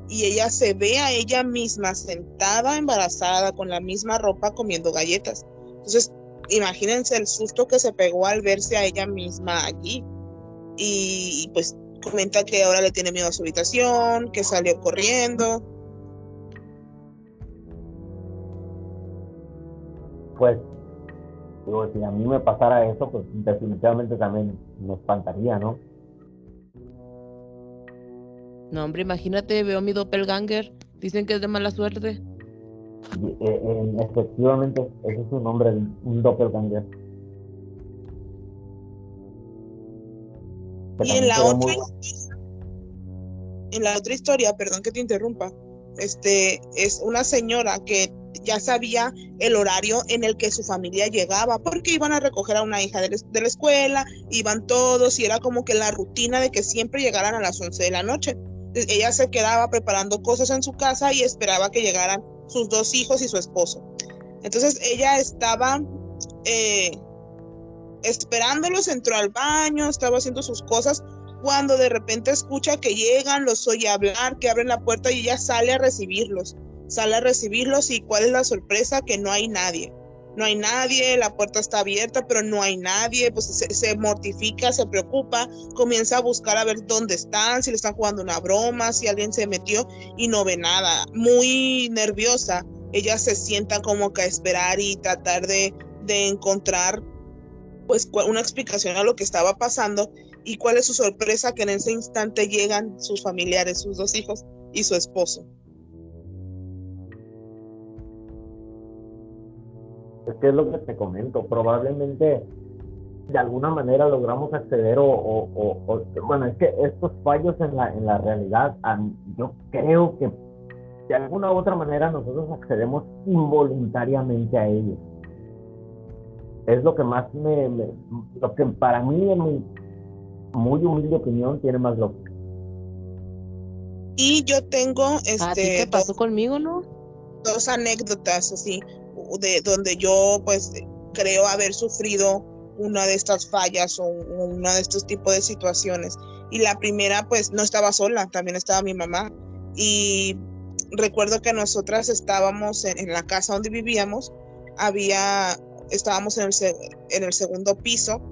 y ella se ve a ella misma sentada embarazada con la misma ropa comiendo galletas. Entonces, imagínense el susto que se pegó al verse a ella misma allí. Y pues comenta que ahora le tiene miedo a su habitación, que salió corriendo. Pues, digo, si a mí me pasara eso, pues definitivamente también me espantaría, ¿no? No, hombre, imagínate, veo a mi doppelganger. Dicen que es de mala suerte. Efectivamente, ese es su nombre, un doppelganger. Y en la otra historia, perdón que te interrumpa, es una señora que ya sabía el horario en el que su familia llegaba, porque iban a recoger a una hija de la escuela, iban todos, y era como que la rutina de que siempre llegaran a las 11 de la noche. Ella se quedaba preparando cosas en su casa y esperaba que llegaran sus dos hijos y su esposo. Entonces ella estaba esperándolos, entró al baño, estaba haciendo sus cosas, cuando de repente escucha que llegan, los oye hablar, que abren la puerta, y ella sale a recibirlos, y ¿cuál es la sorpresa? Que no hay nadie. No hay nadie, la puerta está abierta, pero no hay nadie. Pues se mortifica, se preocupa, comienza a buscar a ver dónde están, si le están jugando una broma, si alguien se metió, y no ve nada. Muy nerviosa, ella se sienta como que a esperar y tratar de encontrar pues una explicación a lo que estaba pasando. Y cuál es su sorpresa, que en ese instante llegan sus familiares, sus dos hijos y su esposo. Es que es lo que te comento, probablemente de alguna manera logramos acceder bueno, es que estos fallos en la realidad, yo creo que de alguna u otra manera nosotros accedemos involuntariamente a ellos. Es lo que más lo que para mí, en mi muy humilde opinión, tiene más lógica. Y yo tengo ¿A ti te pasó conmigo, no? Dos anécdotas así, de donde yo pues creo haber sufrido una de estas fallas o una de estos tipos de situaciones. Y la primera, pues no estaba sola, también estaba mi mamá. Y recuerdo que nosotras estábamos en la casa donde vivíamos, estábamos en el segundo piso,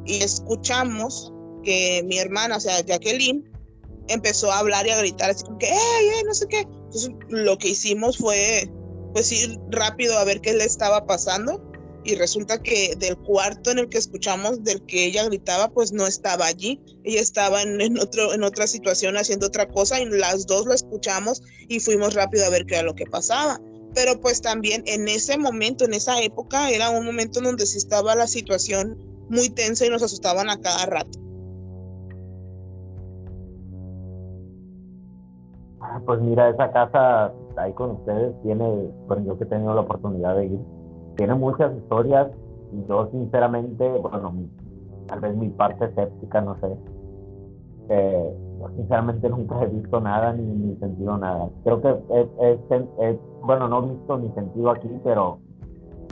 y escuchamos que mi hermana, o sea, Jacqueline, empezó a hablar y a gritar así como que no sé qué. Entonces lo que hicimos fue pues ir rápido a ver qué le estaba pasando, y resulta que del cuarto en el que escuchamos del que ella gritaba, pues no estaba allí. Ella estaba en otra situación haciendo otra cosa, y las dos la escuchamos y fuimos rápido a ver qué era lo que pasaba. Pero pues también en ese momento, en esa época, era un momento en donde sí estaba la situación muy tensa y nos asustaban a cada rato. Pues mira, esa casa ahí con ustedes tiene, bueno, yo que he tenido la oportunidad de ir, tiene muchas historias y yo sinceramente, bueno, tal vez mi parte escéptica, no sé, yo sinceramente nunca he visto nada ni sentido nada. Creo que bueno, no he visto ni sentido aquí, pero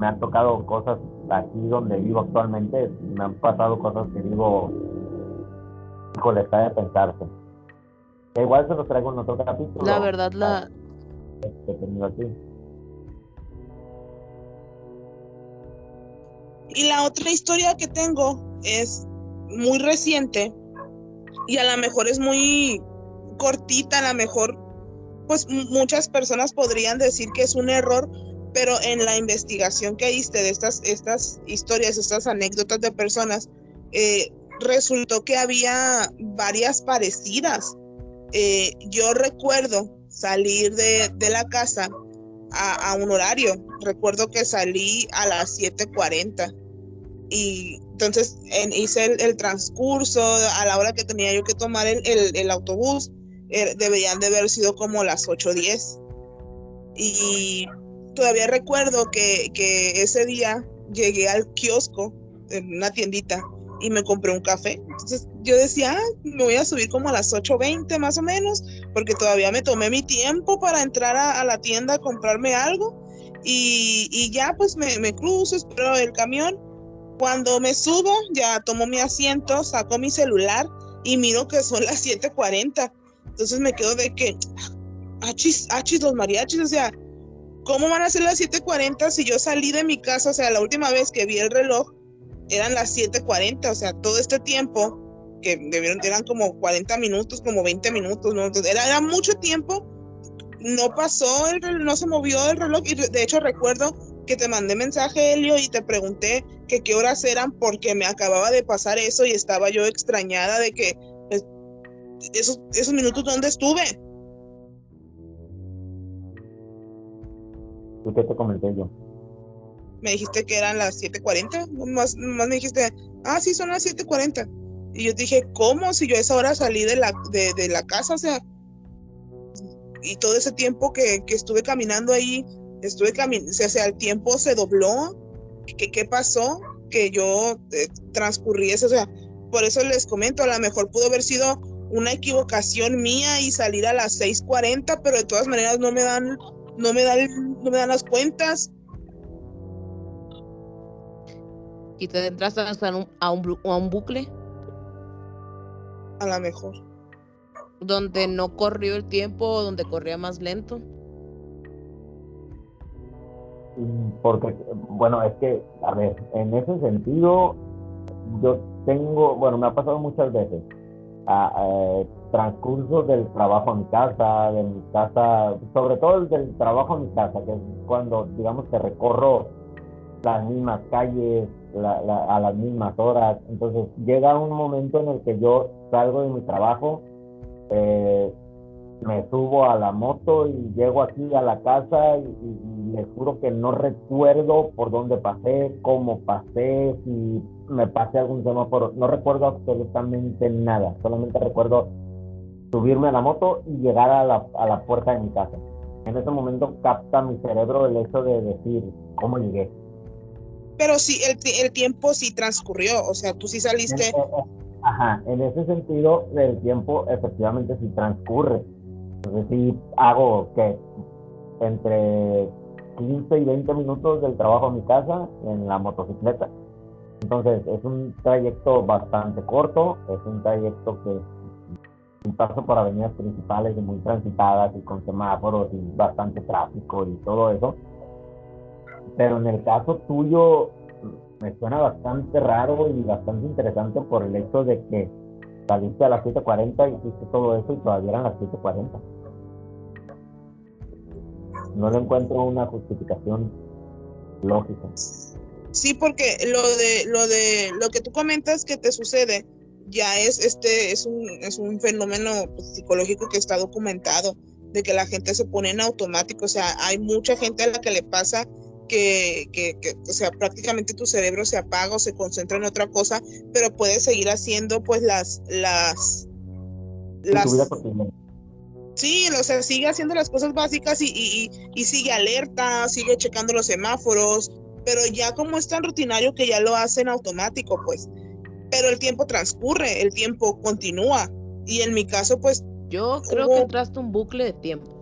me han tocado cosas aquí donde vivo actualmente, me han pasado cosas que digo, híjole, está de pensarse. Que igual se los traigo en otro La capítulo verdad, que he tenido aquí. Y la otra historia que tengo es muy reciente y a lo mejor es muy cortita, a lo mejor pues muchas personas podrían decir que es un error, pero en la investigación que hice de estas historias, estas anécdotas de personas, resultó que había varias parecidas. Yo recuerdo salir de la casa a un horario. Recuerdo que salí a las 7:40 y entonces hice el transcurso a la hora que tenía yo que tomar el autobús. Deberían de haber sido como las 8:10 y todavía recuerdo que ese día llegué al kiosco en una tiendita y me compré un café. Entonces yo decía, me voy a subir como a las 8:20 más o menos, porque todavía me tomé mi tiempo para entrar a la tienda a comprarme algo y ya pues me cruzo, espero el camión. Cuando me subo, ya tomo mi asiento, saco mi celular y miro que son las 7:40. Entonces me quedo de que, achis, los mariachis, o sea, ¿cómo van a ser las 7:40 si yo salí de mi casa? O sea, la última vez que vi el reloj eran las 7:40, o sea, todo este tiempo que eran como 40 minutos, como 20 minutos, ¿no? Entonces, era mucho tiempo, no pasó, no se movió el reloj y de hecho recuerdo que te mandé mensaje, Helio, y te pregunté que qué horas eran porque me acababa de pasar eso y estaba yo extrañada de que pues, esos minutos ¿dónde estuve? ¿Y qué te comenté yo? Me dijiste que eran las 7:40, más me dijiste, sí, son las 7:40. Y yo dije, ¿cómo? Si yo a esa hora salí de la casa, o sea, y todo ese tiempo que estuve caminando ahí, o sea, el tiempo se dobló. ¿Qué pasó? Que yo transcurrí eso, o sea, por eso les comento, a lo mejor pudo haber sido una equivocación mía y salir a las 6:40, pero de todas maneras no me dan las cuentas. y te entras a un bucle A lo mejor. donde no corrió el tiempo o donde corría más lento. Porque, bueno, es que, a ver, en ese sentido, yo tengo, bueno, me ha pasado muchas veces, transcurso del trabajo a mi casa, de mi casa, sobre todo el del trabajo a mi casa, que es cuando, digamos, que recorro las mismas calles a las mismas horas. Entonces, llega un momento en el que yo salgo de mi trabajo, me subo a la moto y llego aquí a la casa y les juro que no recuerdo por dónde pasé, cómo pasé, si me pasé algún semáforo, no recuerdo absolutamente nada, solamente recuerdo subirme a la moto y llegar a la puerta de mi casa. En ese momento capta mi cerebro el hecho de decir cómo llegué. Pero sí, el tiempo sí transcurrió, o sea, tú sí saliste. Ajá, en ese sentido, el tiempo efectivamente sí transcurre. Entonces sí hago que entre 15 y 20 minutos del trabajo a mi casa en la motocicleta. Entonces es un trayecto bastante corto, es un trayecto que un paso por avenidas principales y muy transitadas y con semáforos y bastante tráfico y todo eso. Pero en el caso tuyo me suena bastante raro y bastante interesante por el hecho de que saliste a las 7:40 y hiciste todo eso y todavía eran las 7:40. No le encuentro una justificación lógica. Sí, porque lo que tú comentas que te sucede ya es un fenómeno pues, psicológico que está documentado, de que la gente se pone en automático. O sea, hay mucha gente a la que le pasa o sea, prácticamente tu cerebro se apaga o se concentra en otra cosa, pero puedes seguir haciendo pues Tu vida las, cotidiana. sí, o sea, sigue haciendo las cosas básicas y sigue alerta, sigue checando los semáforos, pero ya como es tan rutinario que ya lo hacen automático, pues. Pero el tiempo transcurre, el tiempo continúa. Y en mi caso, pues, Yo creo que entraste a un bucle de tiempo.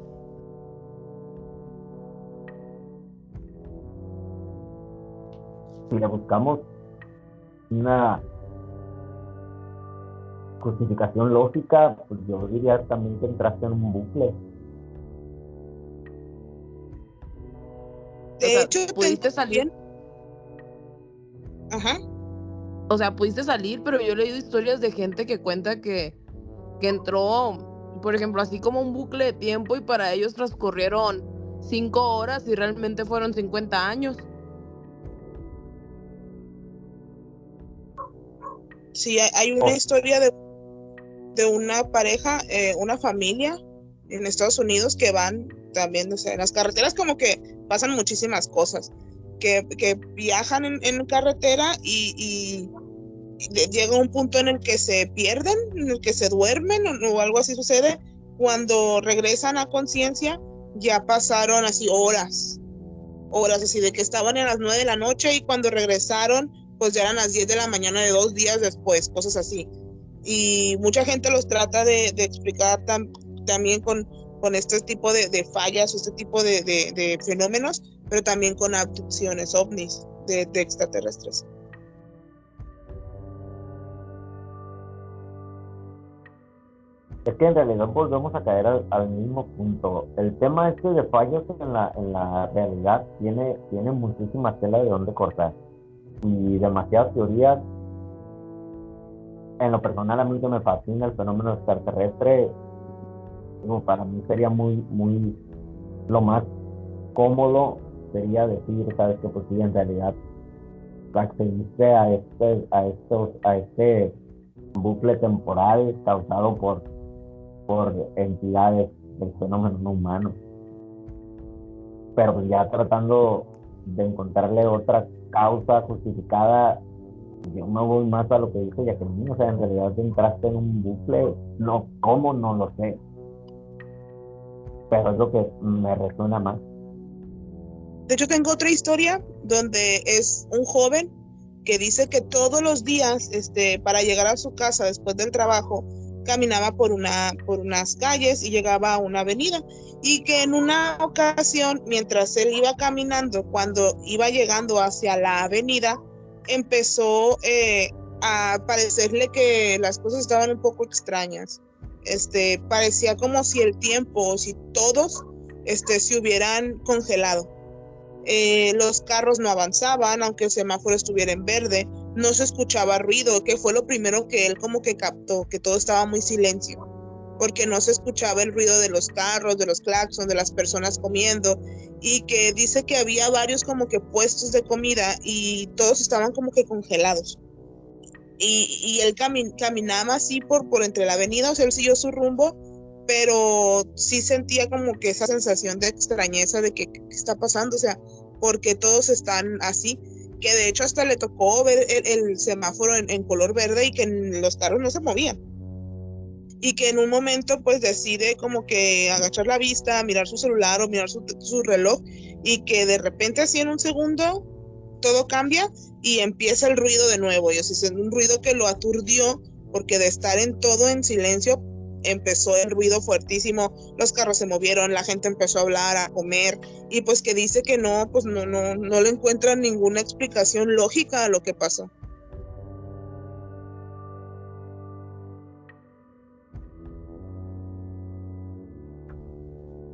Si le buscamos una justificación lógica, pues yo diría también que entraste en un bucle. de hecho, pudiste salir. Ajá. O sea, pudiste salir, pero yo he leído historias de gente que cuenta que entró, por ejemplo, así como un bucle de tiempo y para ellos transcurrieron 5 horas y realmente fueron 50 años. Sí, hay una historia de una pareja, una familia en Estados Unidos que van también, o sea, en las carreteras como que pasan muchísimas cosas, que viajan en carretera y llega un punto en el que se pierden, en el que se duermen o algo así sucede. Cuando regresan a conciencia, ya pasaron así horas así de que estaban a las 9 de la noche y cuando regresaron, pues ya eran las 10 de la mañana de 2 días después, cosas así. Y mucha gente los trata de explicar también con este tipo de fallas o este tipo de fenómenos, pero también con abducciones ovnis de extraterrestres. Es que en realidad volvemos a caer al mismo punto. El tema este de fallos en la realidad tiene muchísima tela de dónde cortar y demasiadas teorías. En lo personal, a mí que me fascina el fenómeno extraterrestre, digo, para mí sería muy, lo más cómodo sería decir, sabes que pues sí, en realidad accediste a este bucle temporal causado por entidades del fenómeno no humano. Pero pues ya tratando de encontrarle otra causa justificada, yo me voy más a lo que dice Jacqueline. O sea, en realidad entraste en un bucle, no, cómo no lo sé, pero es lo que me resuena más. De hecho, tengo otra historia donde es un joven que dice que todos los días, para llegar a su casa después del trabajo, caminaba por unas calles y llegaba a una avenida. Y que en una ocasión, mientras él iba caminando, cuando iba llegando hacia la avenida, empezó a parecerle que las cosas estaban un poco extrañas. Parecía como si el tiempo o si todos se hubieran congelado. Los carros no avanzaban, aunque el semáforo estuviera en verde, no se escuchaba ruido, que fue lo primero que él como que captó, que todo estaba muy silencio, porque no se escuchaba el ruido de los carros, de los claxons, de las personas comiendo, y que dice que había varios como que puestos de comida y todos estaban como que congelados. Y él caminaba así por entre la avenida, o sea, él siguió su rumbo, pero sí sentía como que esa sensación de extrañeza de que qué está pasando, o sea, porque todos están así, que de hecho hasta le tocó ver el semáforo en color verde y que los carros no se movían. Y que en un momento pues decide como que agachar la vista, mirar su celular o mirar su reloj y que de repente así en un segundo todo cambia y empieza el ruido de nuevo. Y es un ruido que lo aturdió porque de estar en todo en silencio empezó el ruido fuertísimo, los carros se movieron, la gente empezó a hablar, a comer y pues que dice que no, pues no le encuentran ninguna explicación lógica a lo que pasó.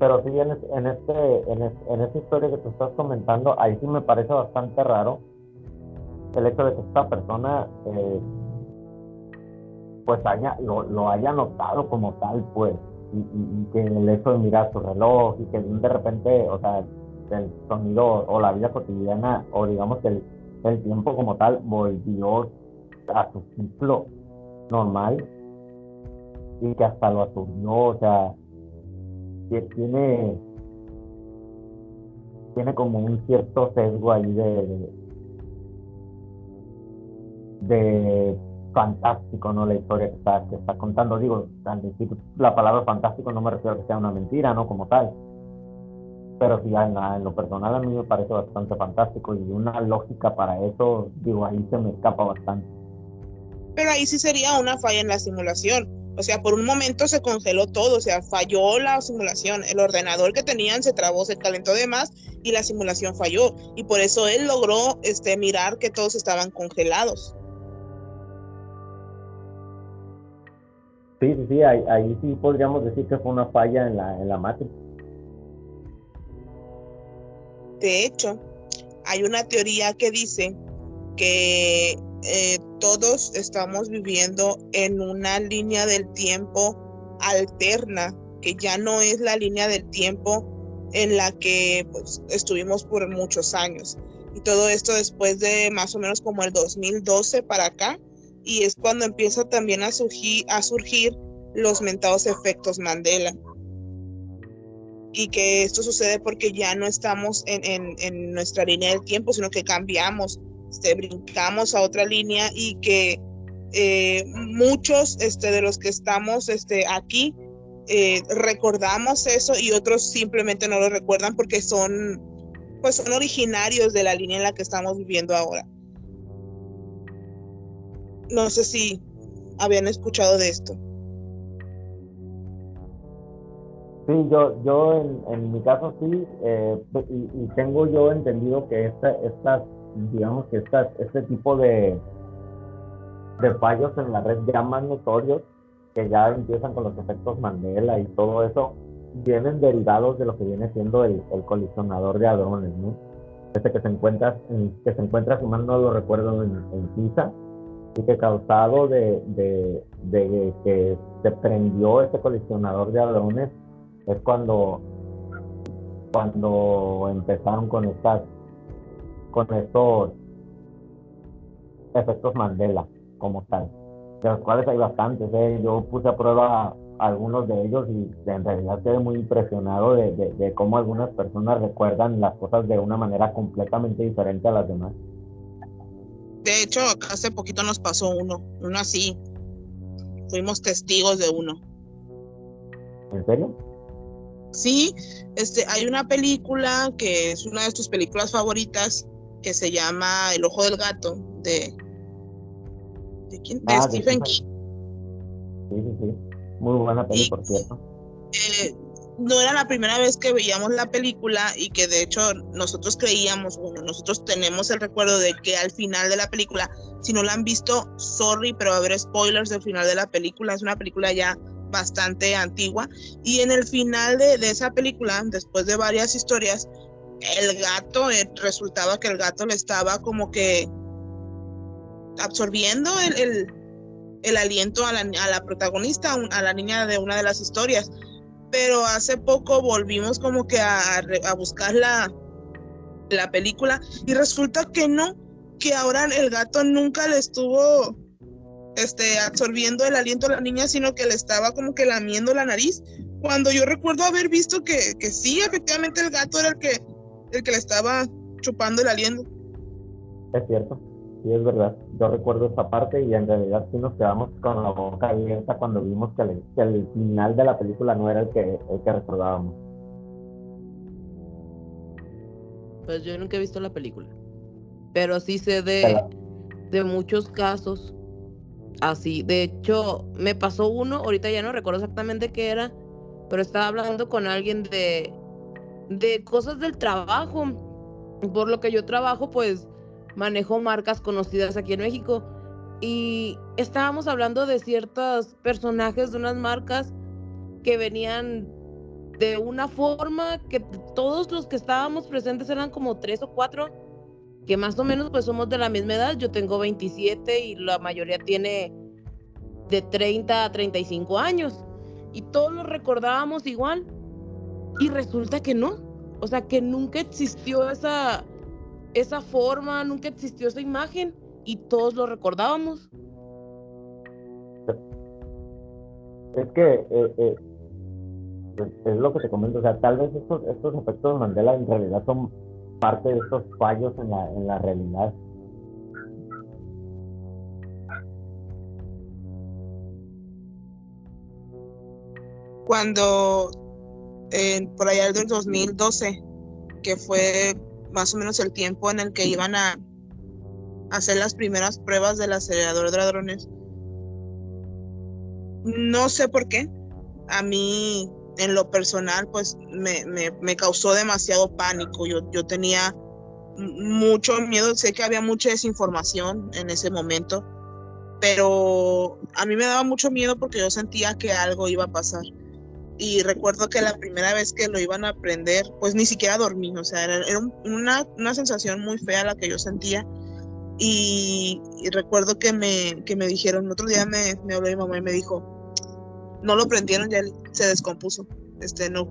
Pero sí, en esta historia que tú estás comentando, ahí sí me parece bastante raro el hecho de que esta persona pues lo haya notado como tal, pues, y que el hecho de mirar su reloj y que de repente, o sea, el sonido o la vida cotidiana, o digamos que el tiempo como tal volvió a su ciclo normal y que hasta lo aturdió. O sea, que tiene tiene como un cierto sesgo ahí de fantástico, ¿no? La historia que está contando. Digo, al decir la palabra fantástico no me refiero a que sea una mentira, ¿no? Como tal. Pero sí, en lo personal a mí me parece bastante fantástico y una lógica para eso, digo, ahí se me escapa bastante. Pero ahí sí sería una falla en la simulación. O sea, por un momento se congeló todo, o sea, falló la simulación. El ordenador que tenían se trabó, se calentó de más y la simulación falló. Y por eso él logró mirar que todos estaban congelados. Sí, sí, sí, ahí sí podríamos decir que fue una falla en la Matrix. De hecho, hay una teoría que dice que todos estamos viviendo en una línea del tiempo alterna, que ya no es la línea del tiempo en la que pues, estuvimos por muchos años. Y todo esto después de más o menos como el 2012 para acá, y es cuando empieza también a surgir los mentados efectos Mandela. Y que esto sucede porque ya no estamos en nuestra línea del tiempo, sino que cambiamos, brincamos a otra línea y que muchos de los que estamos aquí recordamos eso y otros simplemente no lo recuerdan porque pues son originarios de la línea en la que estamos viviendo ahora. No sé si habían escuchado de esto. Sí, yo en mi caso sí, y tengo yo entendido que digamos que este tipo de fallos en la red ya más notorios, que ya empiezan con los efectos Mandela y todo eso, vienen derivados de lo que viene siendo el colisionador de hadrones, ¿no? Este que se encuentra, si mal no lo recuerdo, en Suiza, y que causado de que se prendió este colisionador de hadrones, es cuando empezaron con estos efectos Mandela como tal, de los cuales hay bastantes, ¿eh? Yo puse a prueba algunos de ellos y en realidad quedé muy impresionado de cómo algunas personas recuerdan las cosas de una manera completamente diferente a las demás. De hecho, hace poquito nos pasó uno así, fuimos testigos de uno. ¿En serio? Sí, hay una película que es una de tus películas favoritas que se llama El ojo del gato ¿de quién? De De Stephen Stephen. King. Sí, sí, sí. Muy buena peli, Y por cierto. no era la primera vez que veíamos la película y que de hecho nosotros creíamos, bueno, nosotros tenemos el recuerdo de que al final de la película, si no la han visto, sorry, pero va a haber spoilers del final de la película, es una película ya bastante antigua, y en el final de esa película, después de varias historias, el gato, resultaba que el gato le estaba como que absorbiendo el aliento a la protagonista, a la niña de una de las historias. Pero hace poco volvimos como que a buscar la película y resulta que no, que ahora el gato nunca le estuvo absorbiendo el aliento a la niña, sino que le estaba como que lamiendo la nariz, cuando yo recuerdo haber visto que sí, efectivamente el gato era el que le estaba chupando el aliento. Es cierto, sí, es verdad. Yo recuerdo esa parte y en realidad sí nos quedamos con la boca abierta cuando vimos que el final de la película no era el que recordábamos. Pues yo nunca he visto la película, pero sí sé La- de muchos casos así. De hecho, me pasó uno, ahorita ya no recuerdo exactamente qué era, pero estaba hablando con alguien de cosas del trabajo. Por lo que yo trabajo, pues manejo marcas conocidas aquí en México. Y estábamos hablando de ciertos personajes de unas marcas que venían de una forma que todos los que estábamos presentes eran como 3 o 4, que más o menos pues somos de la misma edad. Yo tengo 27 y la mayoría tiene de 30 a 35 años. Y todos los recordábamos igual. Y resulta que no. O sea, que nunca existió esa forma, nunca existió esa imagen y todos lo recordábamos. Es que es lo que te comento, o sea, tal vez estos efectos Mandela en realidad son parte de estos fallos en la realidad. Cuando por allá del 2012, que fue más o menos el tiempo en el que iban a hacer las primeras pruebas del acelerador de hadrones, no sé por qué, a mí en lo personal pues me causó demasiado pánico. Yo tenía mucho miedo, sé que había mucha desinformación en ese momento, pero a mí me daba mucho miedo porque yo sentía que algo iba a pasar. Y recuerdo que la primera vez que lo iban a aprender, pues ni siquiera dormí, o sea, era una sensación muy fea la que yo sentía. Y recuerdo que me dijeron, otro día me habló mi mamá y me dijo, no lo prendieron, ya se descompuso,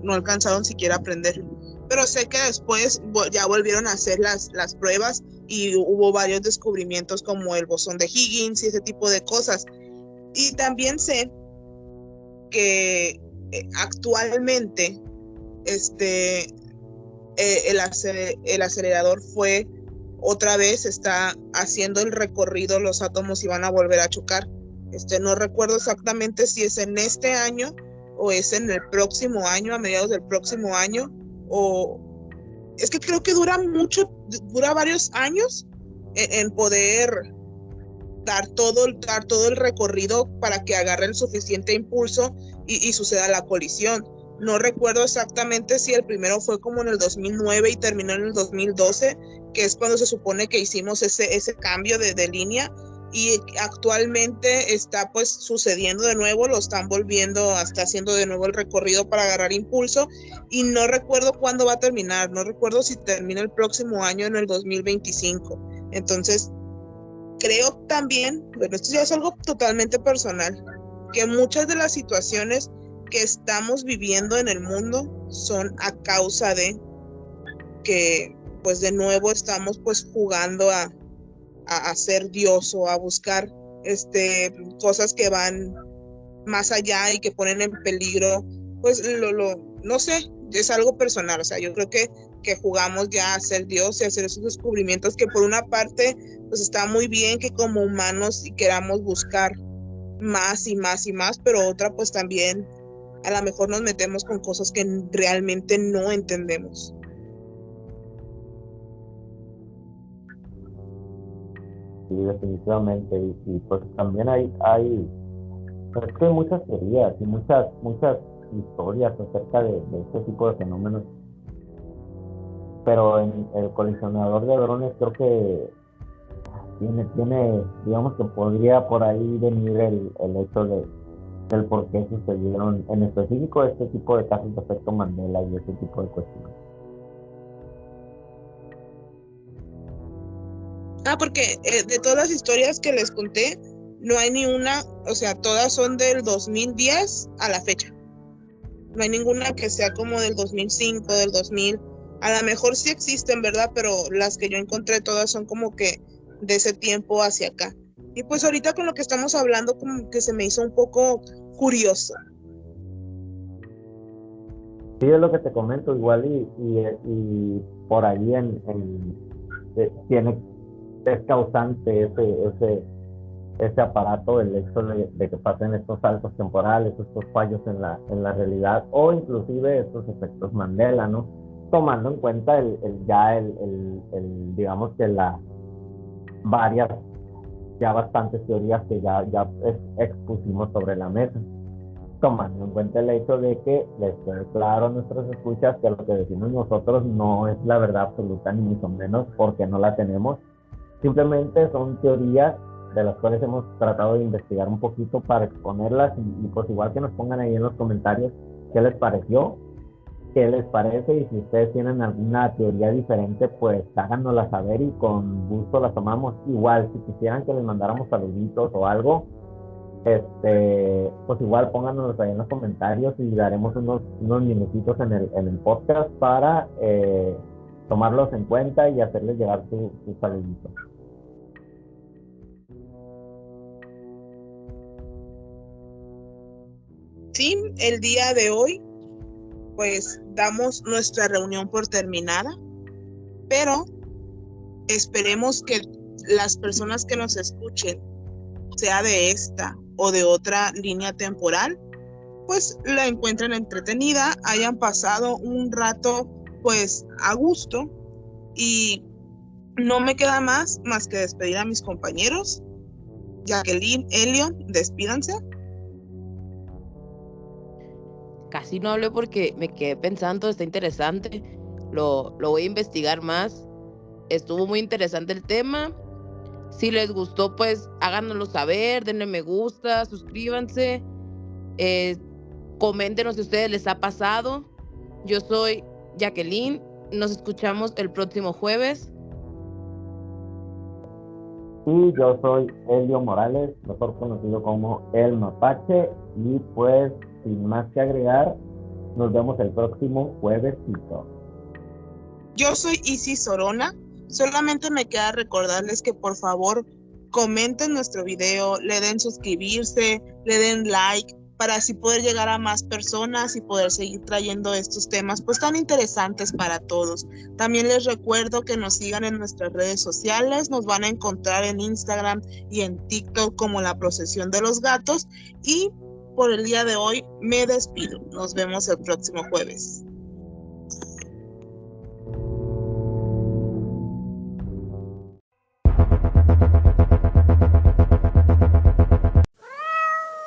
no alcanzaron siquiera a aprenderlo. Pero sé que después ya volvieron a hacer las pruebas y hubo varios descubrimientos como el bosón de Higgins y ese tipo de cosas. Y también sé que actualmente el acelerador fue otra vez, está haciendo el recorrido, los átomos y van a volver a chocar. No recuerdo exactamente si es en este año o es en el próximo año, a mediados del próximo año, o es que creo que dura varios años en poder dar todo el recorrido para que agarre el suficiente impulso y suceda la colisión. No recuerdo exactamente si el primero fue como en el 2009 y terminó en el 2012, que es cuando se supone que hicimos ese cambio de línea, y actualmente está pues sucediendo de nuevo, lo están volviendo, está haciendo de nuevo el recorrido para agarrar impulso, y no recuerdo cuándo va a terminar, no recuerdo si termina el próximo año en el 2025. Entonces, creo también, bueno, esto ya es algo totalmente personal, que muchas de las situaciones que estamos viviendo en el mundo son a causa de que, pues de nuevo estamos pues jugando a ser Dios o a buscar cosas que van más allá y que ponen en peligro, pues no sé, es algo personal. O sea, yo creo que jugamos ya a ser Dios y a hacer esos descubrimientos que por una parte pues está muy bien que como humanos y queramos buscar más y más y más, pero otra pues también a lo mejor nos metemos con cosas que realmente no entendemos. Sí, definitivamente. Y pues también pues es que hay muchas teorías y muchas historias acerca de este tipo de fenómenos. Pero en el colisionador de hadrones creo que digamos que podría por ahí venir el hecho del por qué sucedieron en específico este tipo de casos de efecto Mandela y ese tipo de cuestiones. Porque de todas las historias que les conté, no hay ni una, o sea, todas son del 2010 a la fecha. No hay ninguna que sea como del 2005, del 2000. A lo mejor sí existen, ¿verdad? Pero las que yo encontré todas son como que de ese tiempo hacia acá. Y pues ahorita con lo que estamos hablando, como que se me hizo un poco curioso. Sí, es lo que te comento, igual y por ahí es causante ese aparato, el hecho de que pasen estos saltos temporales, estos fallos en la realidad, o inclusive estos efectos Mandela, ¿no? Tomando en cuenta digamos que varias, ya bastantes teorías que ya expusimos sobre la mesa, tomando en cuenta el hecho de que les quede claro a nuestros escuchas que lo que decimos nosotros no es la verdad absoluta, ni mucho menos, porque no la tenemos. Simplemente son teorías de las cuales hemos tratado de investigar un poquito para exponerlas y pues igual que nos pongan ahí en los comentarios qué les pareció, qué les parece, y si ustedes tienen alguna teoría diferente, pues háganosla saber y con gusto la tomamos. Igual, si quisieran que les mandáramos saluditos o algo, pues igual pónganos ahí en los comentarios y daremos unos minutitos en el podcast para tomarlos en cuenta y hacerles llegar su saludito. Sí, el día de hoy pues damos nuestra reunión por terminada. pero esperemos que las personas que nos escuchen, sea de esta o de otra línea temporal, pues la encuentren entretenida, hayan pasado un rato pues a gusto, y no me queda más que despedir a mis compañeros. Jacqueline, Elio, despídanse. Casi no hablé porque me quedé pensando, está interesante, lo voy a investigar más. Estuvo muy interesante el tema. Si les gustó, pues háganoslo saber, denle me gusta, suscríbanse, coméntenos si a ustedes les ha pasado. Yo soy Jacqueline, nos escuchamos el próximo jueves. Y yo soy Elio Morales, mejor conocido como El Mapache, y pues sin más que agregar, nos vemos el próximo juevesito. Yo soy Isis Sorona. Solamente me queda recordarles que por favor comenten nuestro video, le den suscribirse, le den like, para así poder llegar a más personas y poder seguir trayendo estos temas pues tan interesantes para todos. También les recuerdo que nos sigan en nuestras redes sociales, nos van a encontrar en Instagram y en TikTok como La Procesión de los Gatos, y por el día de hoy me despido. Nos vemos el próximo jueves.